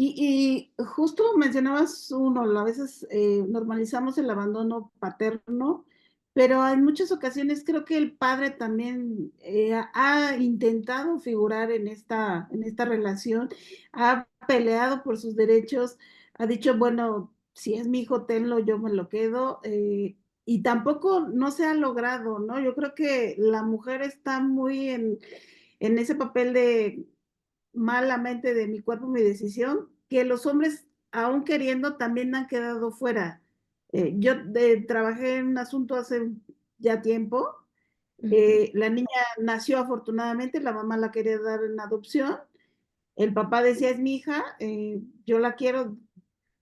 [SPEAKER 1] Y justo mencionabas uno, a veces normalizamos el abandono paterno, pero en muchas ocasiones creo que el padre también ha intentado figurar en esta relación, ha peleado por sus derechos, ha dicho, bueno, si es mi hijo, tenlo, yo me lo quedo, y tampoco no se ha logrado, ¿no? Yo creo que la mujer está muy en ese papel de malamente de mi cuerpo, mi decisión, que los hombres, aún queriendo, también han quedado fuera. Yo trabajé en un asunto hace ya tiempo.
[SPEAKER 2] Ujú.
[SPEAKER 1] La niña nació afortunadamente, la mamá la quería dar en adopción. El papá decía, es mi hija, yo la quiero,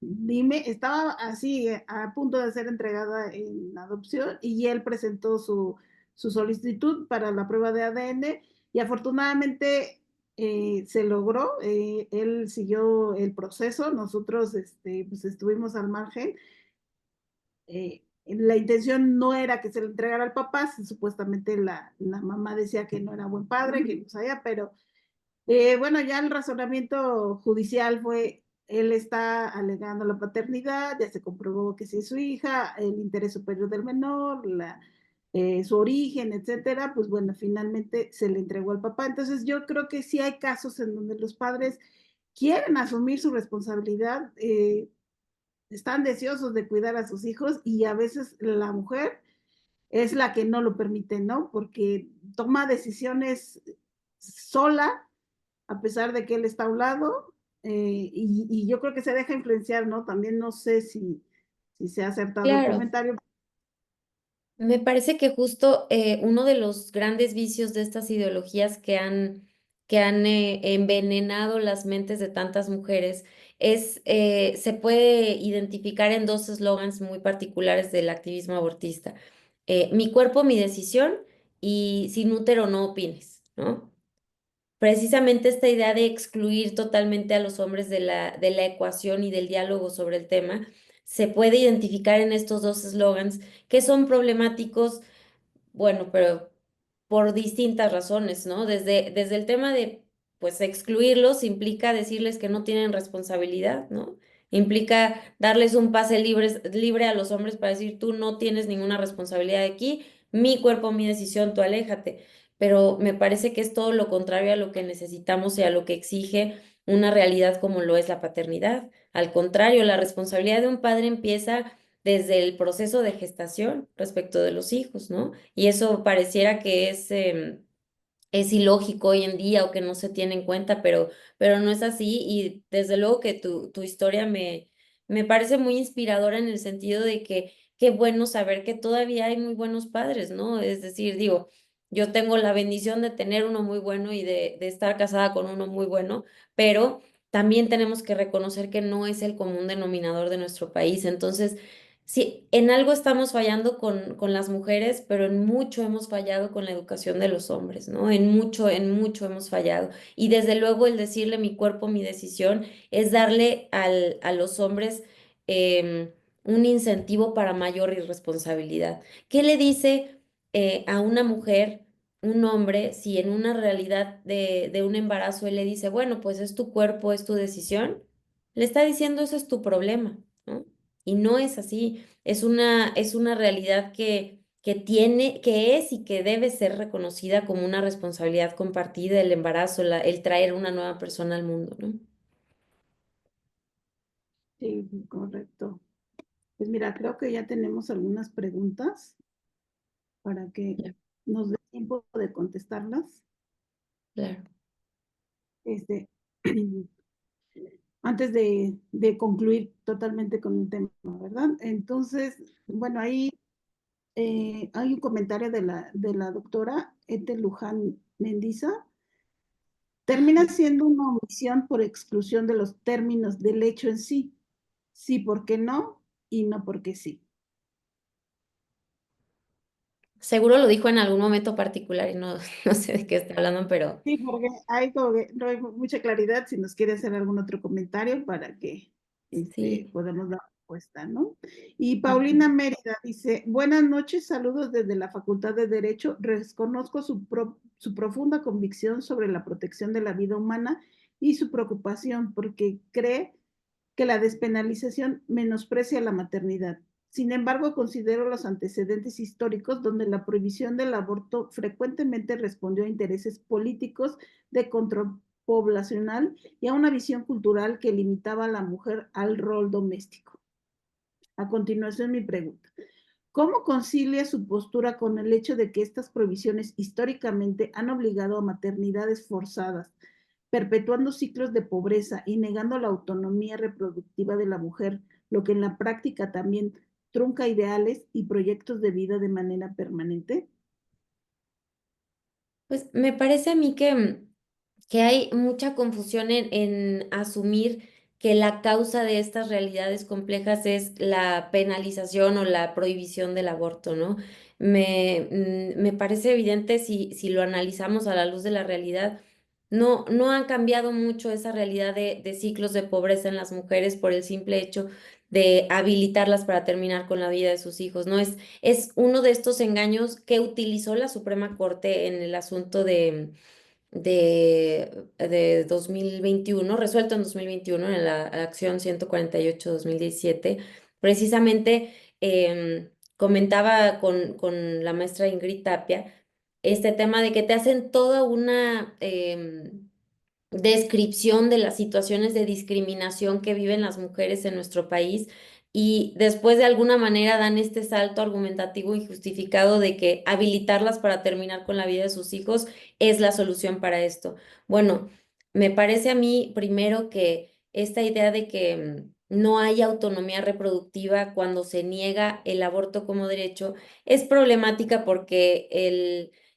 [SPEAKER 1] dime, estaba así a punto de ser entregada en adopción y él presentó su solicitud para la prueba de ADN y afortunadamente se logró, él siguió el proceso, nosotros pues estuvimos al margen. La intención no era que se le entregara al papá, supuestamente la mamá decía que no era buen padre, que no sabía, pero bueno, ya el razonamiento judicial fue, él está alegando la paternidad, ya se comprobó que sí es su hija, el interés superior del menor, su origen, etcétera, pues bueno, finalmente se le entregó al papá. Entonces yo creo que sí hay casos en donde los padres quieren asumir su responsabilidad, están deseosos de cuidar a sus hijos y a veces la mujer es la que no lo permite, ¿no? Porque toma decisiones sola a pesar de que él está a un lado, y yo creo que se deja influenciar, ¿no? También no sé si se ha acertado el
[SPEAKER 2] Claro.
[SPEAKER 1] comentario.
[SPEAKER 2] Me parece que justo uno de los grandes vicios de estas ideologías que han envenenado las mentes de tantas mujeres se puede identificar en dos eslogans muy particulares del activismo abortista. Mi cuerpo, mi decisión y sin útero no opines, ¿no? Precisamente esta idea de excluir totalmente a los hombres de la ecuación y del diálogo sobre el tema se puede identificar en estos dos eslogans que son problemáticos, bueno, pero por distintas razones, ¿no? Desde el tema de, pues, excluirlos implica decirles que no tienen responsabilidad, ¿no? Implica darles un pase libre a los hombres para decir, tú no tienes ninguna responsabilidad aquí, mi cuerpo, mi decisión, tú aléjate. Pero me parece que es todo lo contrario a lo que necesitamos y a lo que exige una realidad como lo es la paternidad. Al contrario, la responsabilidad de un padre empieza desde el proceso de gestación respecto de los hijos, ¿no? Y eso pareciera que es ilógico hoy en día o que no se tiene en cuenta, pero no es así y desde luego que tu historia me parece muy inspiradora en el sentido de que qué bueno saber que todavía hay muy buenos padres, ¿no? Es decir, digo, yo tengo la bendición de tener uno muy bueno y de estar casada con uno muy bueno, pero también tenemos que reconocer que no es el común denominador de nuestro país. Entonces, sí, en algo estamos fallando con las mujeres, pero en mucho hemos fallado con la educación de los hombres, ¿no? En mucho hemos fallado. Y desde luego el decirle mi cuerpo, mi decisión, es darle a los hombres un incentivo para mayor irresponsabilidad. ¿Qué le dice a una mujer, un hombre, si en una realidad de un embarazo él le dice, bueno, pues es tu cuerpo, es tu decisión? Le está diciendo, eso es tu problema, ¿no? Y no es así. Es una realidad que tiene, que es y que debe ser reconocida como una responsabilidad compartida, el embarazo, el traer una nueva persona al mundo, ¿no?
[SPEAKER 1] Sí, correcto. Pues mira, creo que ya tenemos algunas preguntas para que
[SPEAKER 2] Claro,
[SPEAKER 1] nos dé tiempo de contestarlas.
[SPEAKER 2] claro.
[SPEAKER 1] Este, antes de concluir totalmente con el tema, ¿verdad? Entonces, bueno, ahí hay un comentario de la doctora Ete Luján Mendiza. Termina siendo una omisión por exclusión de los términos del hecho en sí. Sí porque no y no porque sí.
[SPEAKER 2] Seguro lo dijo en algún momento particular y no, no sé de qué está hablando, pero
[SPEAKER 1] Sí, porque hay como que no hay mucha claridad si nos quiere hacer algún otro comentario para que
[SPEAKER 2] sí.
[SPEAKER 1] podamos dar respuesta, ¿no? Y
[SPEAKER 2] Ujú.
[SPEAKER 1] Paulina Mérida dice, buenas noches, saludos desde la Facultad de Derecho. Reconozco su profunda convicción sobre la protección de la vida humana y su preocupación porque cree que la despenalización menosprecia la maternidad. Sin embargo, considero los antecedentes históricos donde la prohibición del aborto frecuentemente respondió a intereses políticos de control poblacional y a una visión cultural que limitaba a la mujer al rol doméstico. A continuación, mi pregunta. ¿Cómo concilia su postura con el hecho de que estas prohibiciones históricamente han obligado a maternidades forzadas, perpetuando ciclos de pobreza y negando la autonomía reproductiva de la mujer, lo que en la práctica también trunca ideales y proyectos de vida de manera permanente?
[SPEAKER 2] Pues me parece a mí que hay mucha confusión en asumir que la causa de estas realidades complejas es la penalización o la prohibición del aborto, ¿no? Me parece evidente si lo analizamos a la luz de la realidad. No han cambiado mucho esa realidad de ciclos de pobreza en las mujeres por el simple hecho de habilitarlas para terminar con la vida de sus hijos, ¿no? Es uno de estos engaños que utilizó la Suprema Corte en el asunto de 2021, resuelto en 2021 en la acción 148-2017, precisamente comentaba con la maestra Ingrid Tapia este tema de que te hacen toda una descripción de las situaciones de discriminación que viven las mujeres en nuestro país y después de alguna manera dan este salto argumentativo injustificado de que habilitarlas para terminar con la vida de sus hijos es la solución para esto. Bueno, me parece a mí primero que esta idea de que no hay autonomía reproductiva cuando se niega el aborto como derecho es problemática porque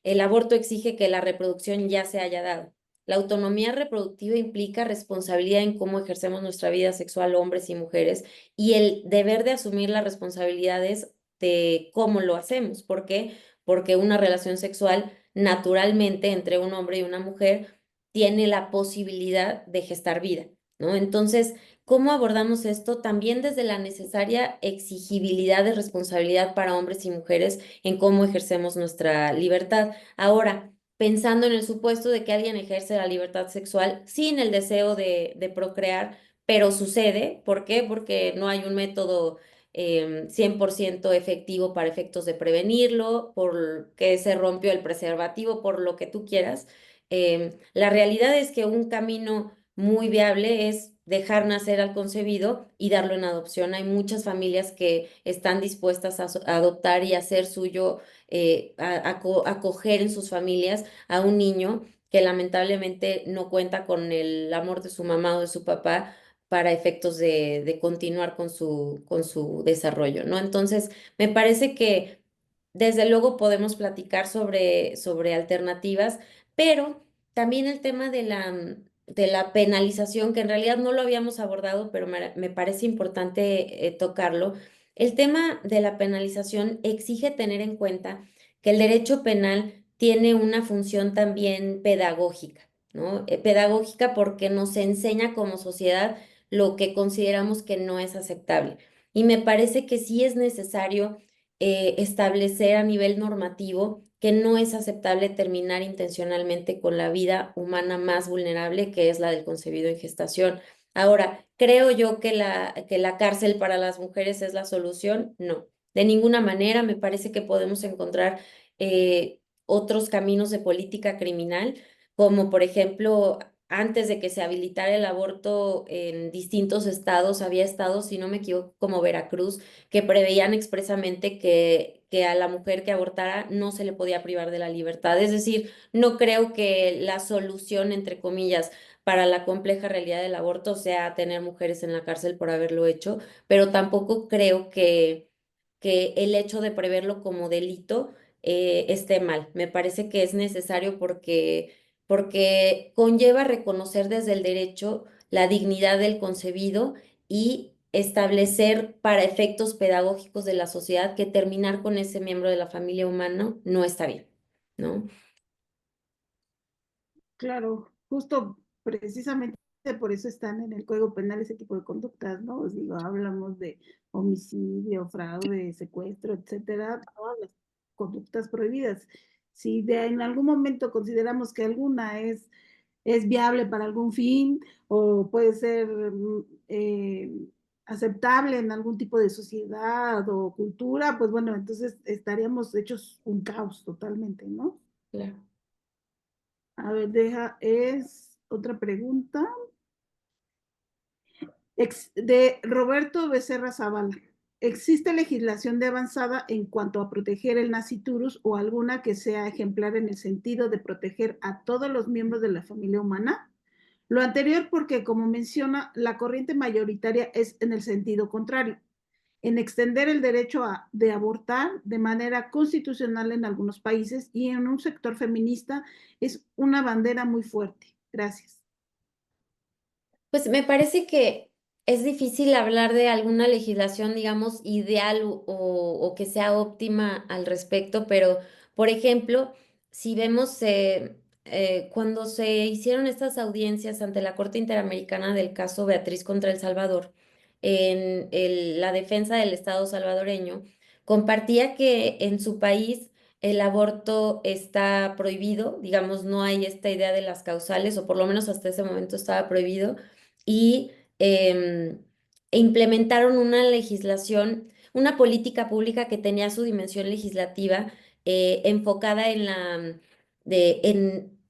[SPEAKER 2] el aborto exige que la reproducción ya se haya dado. La autonomía reproductiva implica responsabilidad en cómo ejercemos nuestra vida sexual, hombres y mujeres, y el deber de asumir las responsabilidades de cómo lo hacemos. ¿Por qué? Porque una relación sexual naturalmente entre un hombre y una mujer tiene la posibilidad de gestar vida, ¿no? Entonces, ¿cómo abordamos esto? También desde la necesaria exigibilidad de responsabilidad para hombres y mujeres en cómo ejercemos nuestra libertad. Ahora, pensando en el supuesto de que alguien ejerce la libertad sexual sin el deseo de procrear, pero sucede. ¿Por qué? Porque no hay un método 100% efectivo para efectos de prevenirlo, por que se rompió el preservativo, por lo que tú quieras. La realidad es que un camino muy viable es dejar nacer al concebido y darlo en adopción. Hay muchas familias que están dispuestas a adoptar y hacer suyo, acoger en sus familias a un niño que lamentablemente no cuenta con el amor de su mamá o de su papá para efectos de continuar con su desarrollo, ¿no? Entonces, me parece que desde luego podemos platicar sobre alternativas, pero también el tema de la penalización, que en realidad no lo habíamos abordado, pero me parece importante tocarlo. El tema de la penalización exige tener en cuenta que el derecho penal tiene una función también pedagógica, ¿no? Pedagógica porque nos enseña como sociedad lo que consideramos que no es aceptable. Y me parece que sí es necesario establecer a nivel normativo que no es aceptable terminar intencionalmente con la vida humana más vulnerable, que es la del concebido en gestación. Ahora, ¿creo yo que que la cárcel para las mujeres es la solución? No, de ninguna manera. Me parece que podemos encontrar otros caminos de política criminal, como por ejemplo, antes de que se habilitara el aborto en distintos estados, había estados, si no me equivoco, como Veracruz, que preveían expresamente que a la mujer que abortara no se le podía privar de la libertad. Es decir, no creo que la solución, entre comillas, para la compleja realidad del aborto sea tener mujeres en la cárcel por haberlo hecho, pero tampoco creo que el hecho de preverlo como delito esté mal. Me parece que es necesario porque conlleva reconocer desde el derecho la dignidad del concebido y establecer para efectos pedagógicos de la sociedad que terminar con ese miembro de la familia humana no está bien, ¿no?
[SPEAKER 1] Claro, justo precisamente por eso están en el Código Penal ese tipo de conductas, ¿no? Os digo, hablamos de homicidio, fraude, secuestro, etcétera, todas las conductas prohibidas. Si en algún momento consideramos que alguna es viable para algún fin o puede ser aceptable en algún tipo de sociedad o cultura, pues bueno, entonces estaríamos hechos un caos totalmente, ¿no?
[SPEAKER 2] Claro.
[SPEAKER 1] A ver, es otra pregunta. De Roberto Becerra Zavala. ¿Existe legislación de avanzada en cuanto a proteger el nasciturus o alguna que sea ejemplar en el sentido de proteger a todos los miembros de la familia humana? Lo anterior porque, como menciona, la corriente mayoritaria es en el sentido contrario, en extender el derecho de abortar de manera constitucional en algunos países y en un sector feminista es una bandera muy fuerte. Gracias.
[SPEAKER 2] Pues me parece que es difícil hablar de alguna legislación, digamos, ideal o que sea óptima al respecto, pero, por ejemplo, si vemos cuando se hicieron estas audiencias ante la Corte Interamericana del caso Beatriz contra El Salvador, en la defensa del Estado salvadoreño, compartía que en su país el aborto está prohibido, digamos, no hay esta idea de las causales, o por lo menos hasta ese momento estaba prohibido y implementaron una legislación, una política pública que tenía su dimensión legislativa enfocada en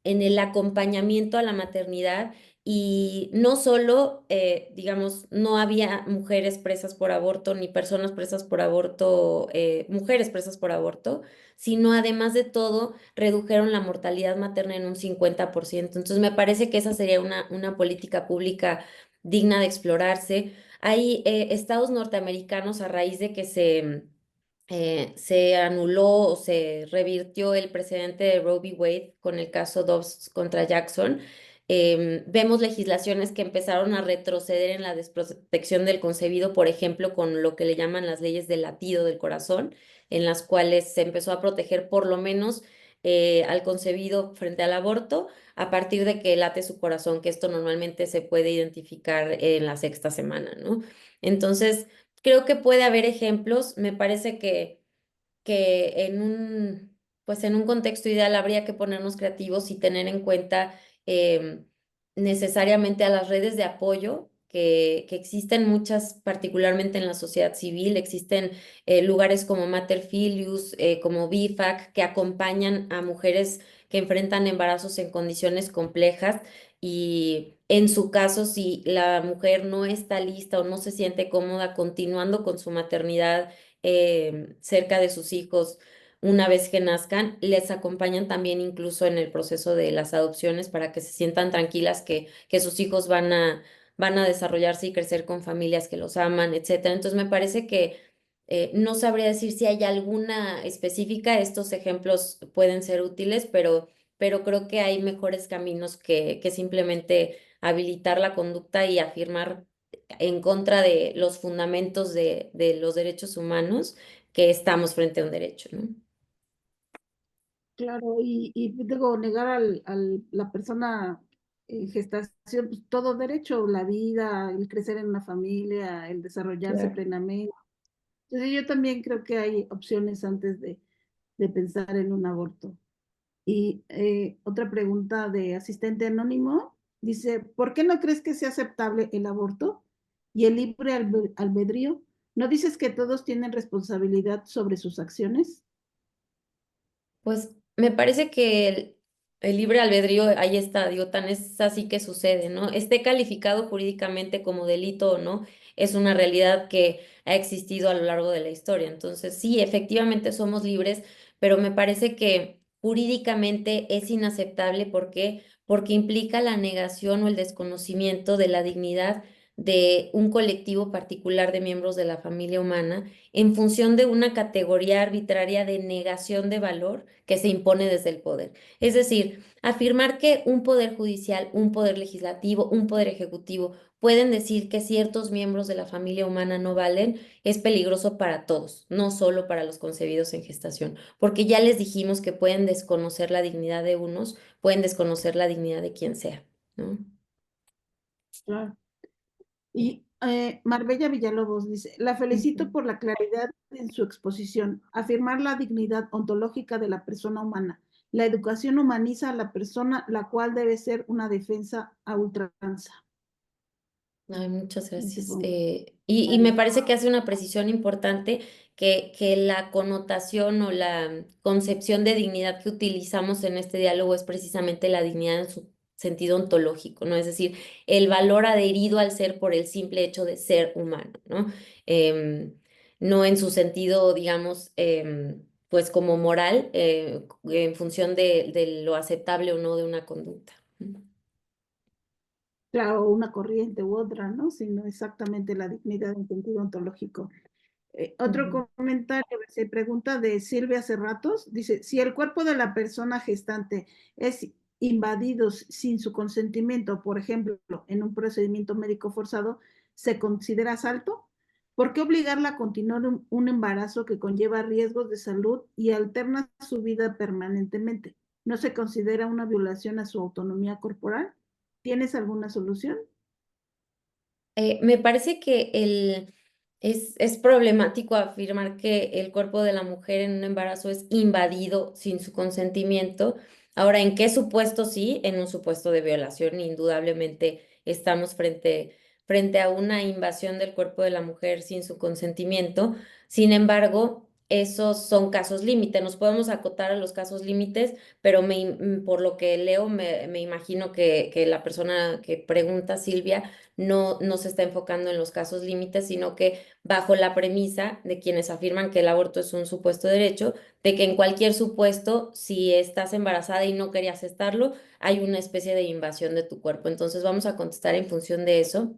[SPEAKER 2] en el acompañamiento a la maternidad y no solo, digamos, no había mujeres presas por aborto ni personas presas por aborto, mujeres presas por aborto, sino además de todo redujeron la mortalidad materna en un 50%. Entonces, me parece que esa sería una política pública digna de explorarse. Hay estados norteamericanos a raíz de que se anuló o se revirtió el precedente de Roe v. Wade con el caso Dobbs contra Jackson. Vemos legislaciones que empezaron a retroceder en la desprotección del concebido, por ejemplo, con lo que le llaman las leyes del latido del corazón, en las cuales se empezó a proteger por lo menos al concebido frente al aborto a partir de que late su corazón, que esto normalmente se puede identificar en la sexta semana, ¿no? Entonces, creo que puede haber ejemplos. Me parece que pues en un contexto ideal habría que ponernos creativos y tener en cuenta necesariamente a las redes de apoyo que existen muchas, particularmente en la sociedad civil, existen lugares como Mater Filius, como BIFAC, que acompañan a mujeres que enfrentan embarazos en condiciones complejas y en su caso, si la mujer no está lista o no se siente cómoda continuando con su maternidad cerca de sus hijos, una vez que nazcan, les acompañan también incluso en el proceso de las adopciones para que se sientan tranquilas que sus hijos van a desarrollarse y crecer con familias que los aman, etcétera. Entonces me parece que no sabría decir si hay alguna específica, estos ejemplos pueden ser útiles, pero creo que hay mejores caminos que simplemente habilitar la conducta y afirmar en contra de los fundamentos de los derechos humanos que estamos frente a un derecho, ¿no?
[SPEAKER 1] Claro, y digo, negar la persona en gestación, pues, todo derecho, la vida, el crecer en una familia, el desarrollarse
[SPEAKER 2] Claro.
[SPEAKER 1] plenamente. Entonces yo también creo que hay opciones antes de pensar en un aborto. Y otra pregunta de asistente anónimo, dice, ¿por qué no crees que sea aceptable el aborto y el libre albedrío? ¿No dices que todos tienen responsabilidad sobre sus acciones?
[SPEAKER 2] Pues me parece que el libre albedrío, ahí está, digo, tan es así que sucede, ¿no? Esté calificado jurídicamente como delito o no, es una realidad que ha existido a lo largo de la historia. Entonces, sí, efectivamente somos libres, pero me parece que jurídicamente es inaceptable. ¿Por qué? Porque implica la negación o el desconocimiento de la dignidad de un colectivo particular de miembros de la familia humana en función de una categoría arbitraria de negación de valor que se impone desde el poder. Es decir, afirmar que un poder judicial, un poder legislativo, un poder ejecutivo pueden decir que ciertos miembros de la familia humana no valen es peligroso para todos, no solo para los concebidos en gestación, porque ya les dijimos que pueden desconocer la dignidad de unos, pueden desconocer la dignidad de quien sea, ¿no?
[SPEAKER 1] Claro. Y Marbella Villalobos dice, la
[SPEAKER 2] Ujú.
[SPEAKER 1] felicito por la claridad en su exposición, afirmar la dignidad ontológica de la persona humana. La educación humaniza a la persona, la cual debe ser una defensa a ultranza.
[SPEAKER 2] Ay, muchas
[SPEAKER 1] Ese
[SPEAKER 2] gracias.
[SPEAKER 1] fue un
[SPEAKER 2] Y me
[SPEAKER 1] comentario.
[SPEAKER 2] parece que hace una precisión importante que la connotación o la concepción de dignidad que utilizamos en este diálogo es precisamente la dignidad en su sentido ontológico, ¿no? Es decir, el valor adherido al ser por el simple hecho de ser humano, ¿no? Em, no en su sentido, digamos, pues como moral, en función de lo aceptable o no de una conducta.
[SPEAKER 1] Claro, una corriente u otra, ¿no? Sino exactamente la dignidad en sentido ontológico.
[SPEAKER 2] Ujú.
[SPEAKER 1] Otro comentario, se pregunta de Silvia Cerratos, dice, si el cuerpo de la persona gestante es invadido sin su consentimiento, por ejemplo, en un procedimiento médico forzado, ¿se considera asalto? ¿Por qué obligarla a continuar un embarazo que conlleva riesgos de salud y alterna su vida permanentemente? ¿No se considera una violación a su autonomía corporal? ¿Tienes alguna solución?
[SPEAKER 2] Me parece que es problemático afirmar que el cuerpo de la mujer en un embarazo es invadido sin su consentimiento. Ahora, ¿en qué supuesto sí? En un supuesto de violación, indudablemente estamos frente a una invasión del cuerpo de la mujer sin su consentimiento. Sin embargo, esos son casos límite. Nos podemos acotar a los casos límites, pero por lo que leo, me imagino que la persona que pregunta, Silvia, no se está enfocando en los casos límites, sino que bajo la premisa de quienes afirman que el aborto es un supuesto derecho, de que en cualquier supuesto, si estás embarazada y no querías estarlo, hay una especie de invasión de tu cuerpo. Entonces vamos a contestar en función de eso.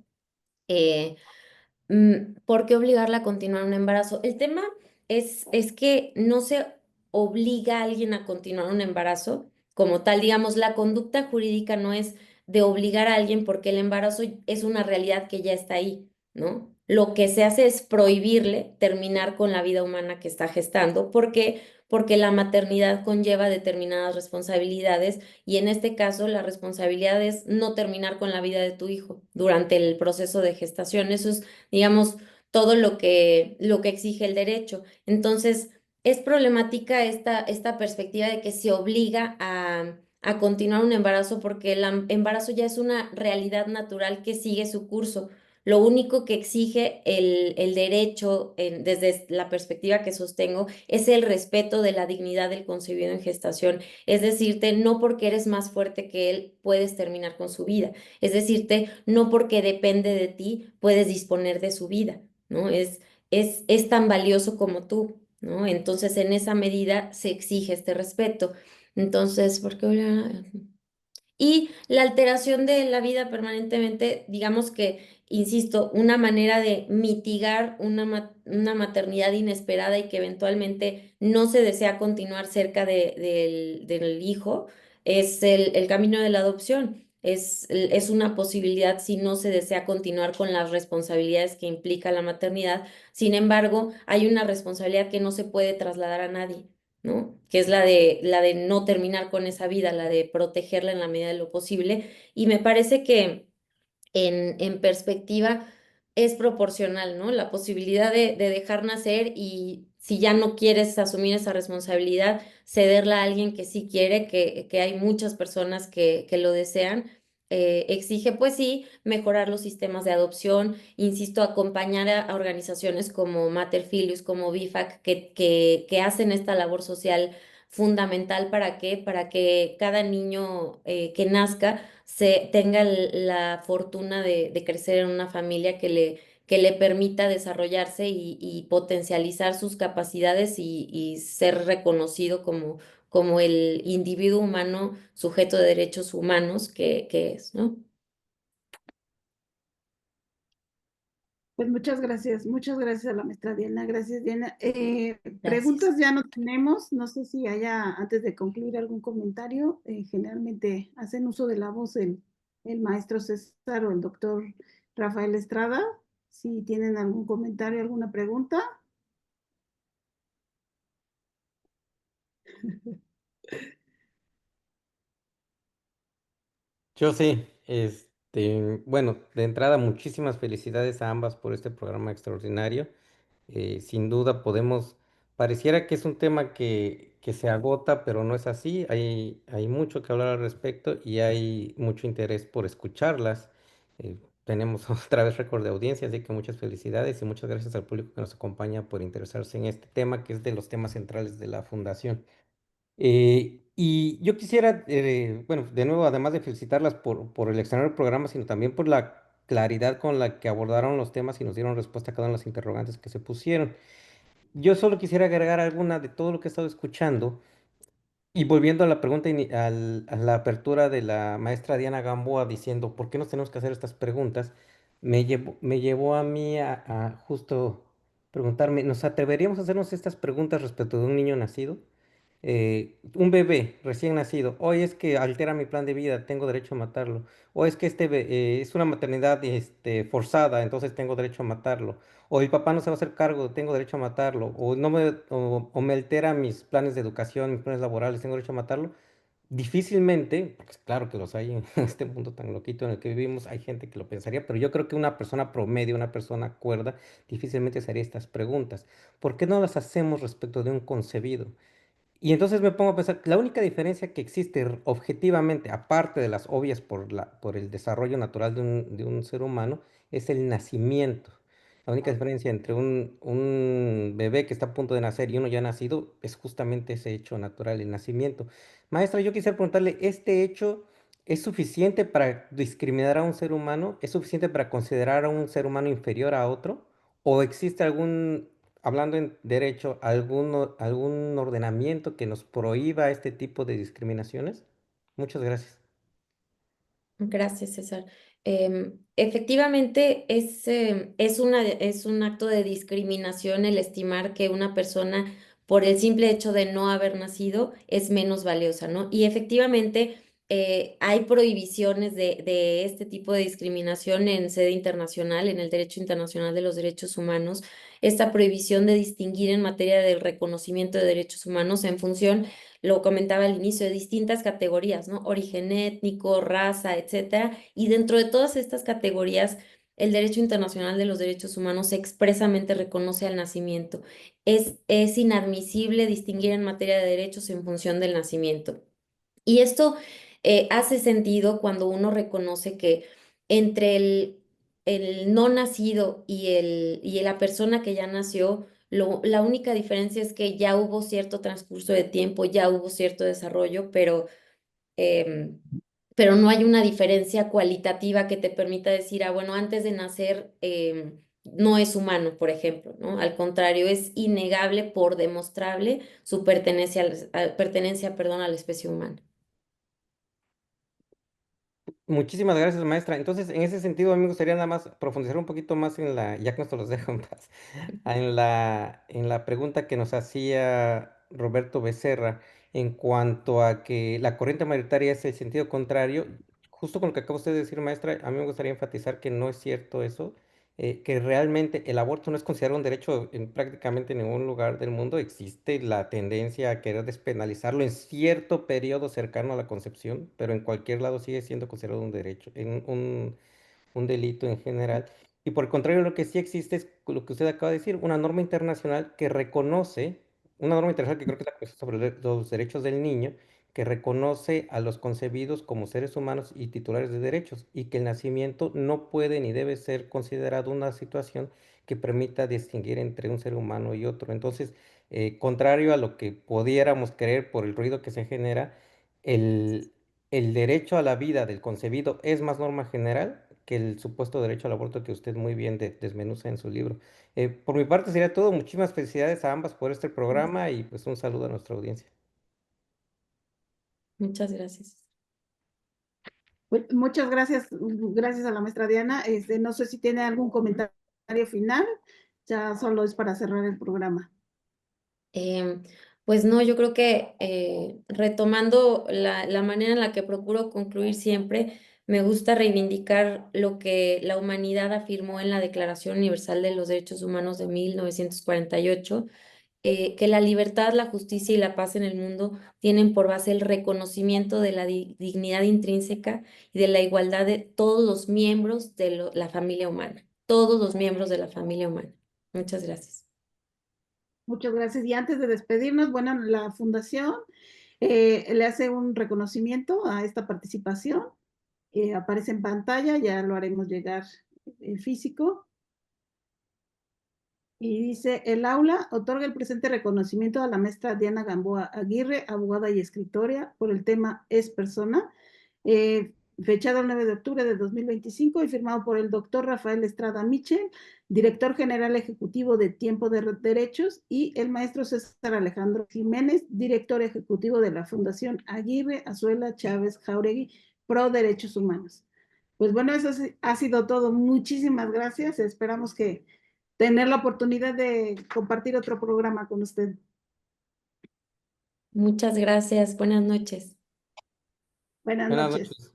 [SPEAKER 2] Eh, ¿Por qué obligarla a continuar un embarazo? El tema es que no se obliga a alguien a continuar un embarazo como tal. Digamos, la conducta jurídica no es de obligar a alguien porque el embarazo es una realidad que ya está ahí, ¿no? Lo que se hace es prohibirle terminar con la vida humana que está gestando. ¿Por qué? Porque la maternidad conlleva determinadas responsabilidades y en este caso la responsabilidad es no terminar con la vida de tu hijo durante el proceso de gestación. Eso es, digamos, todo lo que exige el derecho. Entonces, es problemática esta perspectiva de que se obliga a continuar un embarazo porque el embarazo ya es una realidad natural que sigue su curso. Lo único que exige el derecho, desde la perspectiva que sostengo, es el respeto de la dignidad del concebido en gestación. Es decirte, no porque eres más fuerte que él puedes terminar con su vida. Es decirte, no porque depende de ti puedes disponer de su vida, ¿no? Es tan valioso como tú, ¿no? Entonces, en esa medida se exige este respeto. Entonces, ¿por qué? Y la alteración de la vida permanentemente, digamos que, insisto, una manera de mitigar una maternidad inesperada y que eventualmente no se desea continuar cerca del hijo, es el camino de la adopción. Es una posibilidad si no se desea continuar con las responsabilidades que implica la maternidad. Sin embargo, hay una responsabilidad que no se puede trasladar a nadie, ¿no? Que es la de no terminar con esa vida, la de protegerla en la medida de lo posible. Y me parece que en perspectiva es proporcional, ¿no? La posibilidad de dejar nacer y si ya no quieres asumir esa responsabilidad, cederla a alguien que sí quiere, que hay muchas personas que lo desean. Exige, pues sí, mejorar los sistemas de adopción, insisto, acompañar a organizaciones como Mater Filius, como BIFAC, que hacen esta labor social fundamental. ¿Para qué? Para que cada niño que nazca tenga la fortuna de crecer en una familia que le permita desarrollarse y potencializar sus capacidades y ser reconocido como el individuo humano sujeto de derechos humanos que es, ¿no?
[SPEAKER 1] Pues muchas gracias a la maestra Diana, gracias Diana.
[SPEAKER 2] Gracias.
[SPEAKER 1] Preguntas ya no tenemos, no sé si haya, antes de concluir, algún comentario. Generalmente hacen uso de la voz el maestro César o el doctor Rafael Estrada. Si tienen algún comentario, alguna pregunta.
[SPEAKER 3] Yo sí, bueno, de entrada muchísimas felicidades a ambas por este programa extraordinario. Sin duda pareciera que es un tema que se agota, pero no es así. Hay mucho que hablar al respecto y hay mucho interés por escucharlas. Tenemos otra vez récord de audiencia, así que muchas felicidades y muchas gracias al público que nos acompaña por interesarse en este tema, que es de los temas centrales de la Fundación. Y yo quisiera, bueno, de nuevo, además de felicitarlas por el extraordinario programa, sino también por la claridad con la que abordaron los temas y nos dieron respuesta a cada una de las interrogantes que se pusieron. Yo solo quisiera agregar alguna de todo lo que he estado escuchando y volviendo a la pregunta, a la apertura de la maestra Diana Gamboa diciendo, ¿por qué nos tenemos que hacer estas preguntas? Me llevó a mí a justo preguntarme, ¿nos atreveríamos a hacernos estas preguntas respecto de un niño nacido? Un bebé recién nacido, hoy es que altera mi plan de vida, tengo derecho a matarlo, o es que es una maternidad forzada, entonces tengo derecho a matarlo, o el papá no se va a hacer cargo, tengo derecho a matarlo, o me altera mis planes de educación, mis planes laborales, tengo derecho a matarlo. Difícilmente, porque es claro que los hay en este mundo tan loquito en el que vivimos, hay gente que lo pensaría, pero yo creo que una persona promedio, una persona cuerda, difícilmente se haría estas preguntas. ¿Por qué no las hacemos respecto de un concebido? Y entonces me pongo a pensar, la única diferencia que existe objetivamente, aparte de las obvias por el desarrollo natural de un ser humano, es el nacimiento. La única diferencia entre un bebé que está a punto de nacer y uno ya nacido es justamente ese hecho natural, el nacimiento. Maestra, yo quisiera preguntarle, ¿este hecho es suficiente para discriminar a un ser humano? ¿Es suficiente para considerar a un ser humano inferior a otro? ¿O existe hablando en derecho, algún ordenamiento que nos prohíba este tipo de discriminaciones? Muchas gracias.
[SPEAKER 2] Gracias, César. Efectivamente, es un acto de discriminación el estimar que una persona, por el simple hecho de no haber nacido, es menos valiosa, ¿no? Y efectivamente, hay prohibiciones de este tipo de discriminación en sede internacional, en el derecho internacional de los derechos humanos. Esta prohibición de distinguir en materia del reconocimiento de derechos humanos en función, lo comentaba al inicio, de distintas categorías, ¿no? Origen étnico, raza, etcétera. Y dentro de todas estas categorías, el derecho internacional de los derechos humanos expresamente reconoce al nacimiento. Es inadmisible distinguir en materia de derechos en función del nacimiento. Y esto hace sentido cuando uno reconoce que entre el no nacido y la persona que ya nació, la única diferencia es que ya hubo cierto transcurso de tiempo, ya hubo cierto desarrollo, em, pero no hay una diferencia cualitativa que te permita decir, ah, bueno, antes de nacer no es humano, por ejemplo, ¿no? Al contrario, es innegable por demostrable su pertenencia, perdón, a la especie humana.
[SPEAKER 3] Muchísimas gracias, maestra. Entonces, en ese sentido, a mí me gustaría nada más profundizar un poquito más en ya que esto los dejo en paz, en la pregunta que nos hacía Roberto Becerra en cuanto a que la corriente mayoritaria es el sentido contrario. Justo con lo que acaba usted de decir, maestra, a mí me gustaría enfatizar que no es cierto eso, que realmente el aborto no es considerado un derecho en prácticamente ningún lugar del mundo. Existe la tendencia a querer despenalizarlo en cierto periodo cercano a la concepción, pero en cualquier lado sigue siendo considerado un derecho, un delito en general. Y por el contrario, lo que sí existe es lo que usted acaba de decir, una norma internacional que reconoce, una norma internacional que creo que es la Convención sobre los Derechos del Niño, que reconoce a los concebidos como seres humanos y titulares de derechos, y que el nacimiento no puede ni debe ser considerado una situación que permita distinguir entre un ser humano y otro. Entonces, contrario a lo que pudiéramos creer por el ruido que se genera, el, el derecho a la vida del concebido es más norma general que el supuesto derecho al aborto que usted muy bien desmenuza en su libro. Por mi parte sería todo. Muchísimas felicidades a ambas por este programa y pues un saludo a nuestra audiencia.
[SPEAKER 2] Muchas gracias.
[SPEAKER 1] Pues, muchas gracias, gracias a la maestra Diana. No sé si tiene algún comentario final, ya solo es para cerrar el programa.
[SPEAKER 2] Em, pues no, yo creo que retomando la manera en la que procuro concluir siempre, me gusta reivindicar lo que la humanidad afirmó en la Declaración Universal de los Derechos Humanos de 1948, que la libertad, la justicia y la paz en el mundo tienen por base el reconocimiento de la dignidad intrínseca y de la igualdad de todos los miembros de la familia humana, todos los miembros de la familia humana. Muchas gracias.
[SPEAKER 1] Muchas gracias. Y antes de despedirnos, bueno, la Fundación le hace un reconocimiento a esta participación. Aparece en pantalla, ya lo haremos llegar físico. Y dice, el aula otorga el presente reconocimiento a la maestra Diana Gamboa Aguirre, abogada y escritora, por el tema Es Persona, fechado el 9 de octubre de 2025 y firmado por el doctor Rafael Estrada Michel, director general ejecutivo de Tiempo de Derechos, y el maestro César Alejandro Jiménez, director ejecutivo de la Fundación Aguirre Azuela Chávez Jauregui, Pro Derechos Humanos. Pues bueno, eso ha sido todo. Muchísimas gracias. Esperamos que tener la oportunidad de compartir otro programa con usted.
[SPEAKER 2] Muchas gracias. Buenas noches.
[SPEAKER 1] Buenas
[SPEAKER 3] Buenas
[SPEAKER 1] noches.
[SPEAKER 3] noches.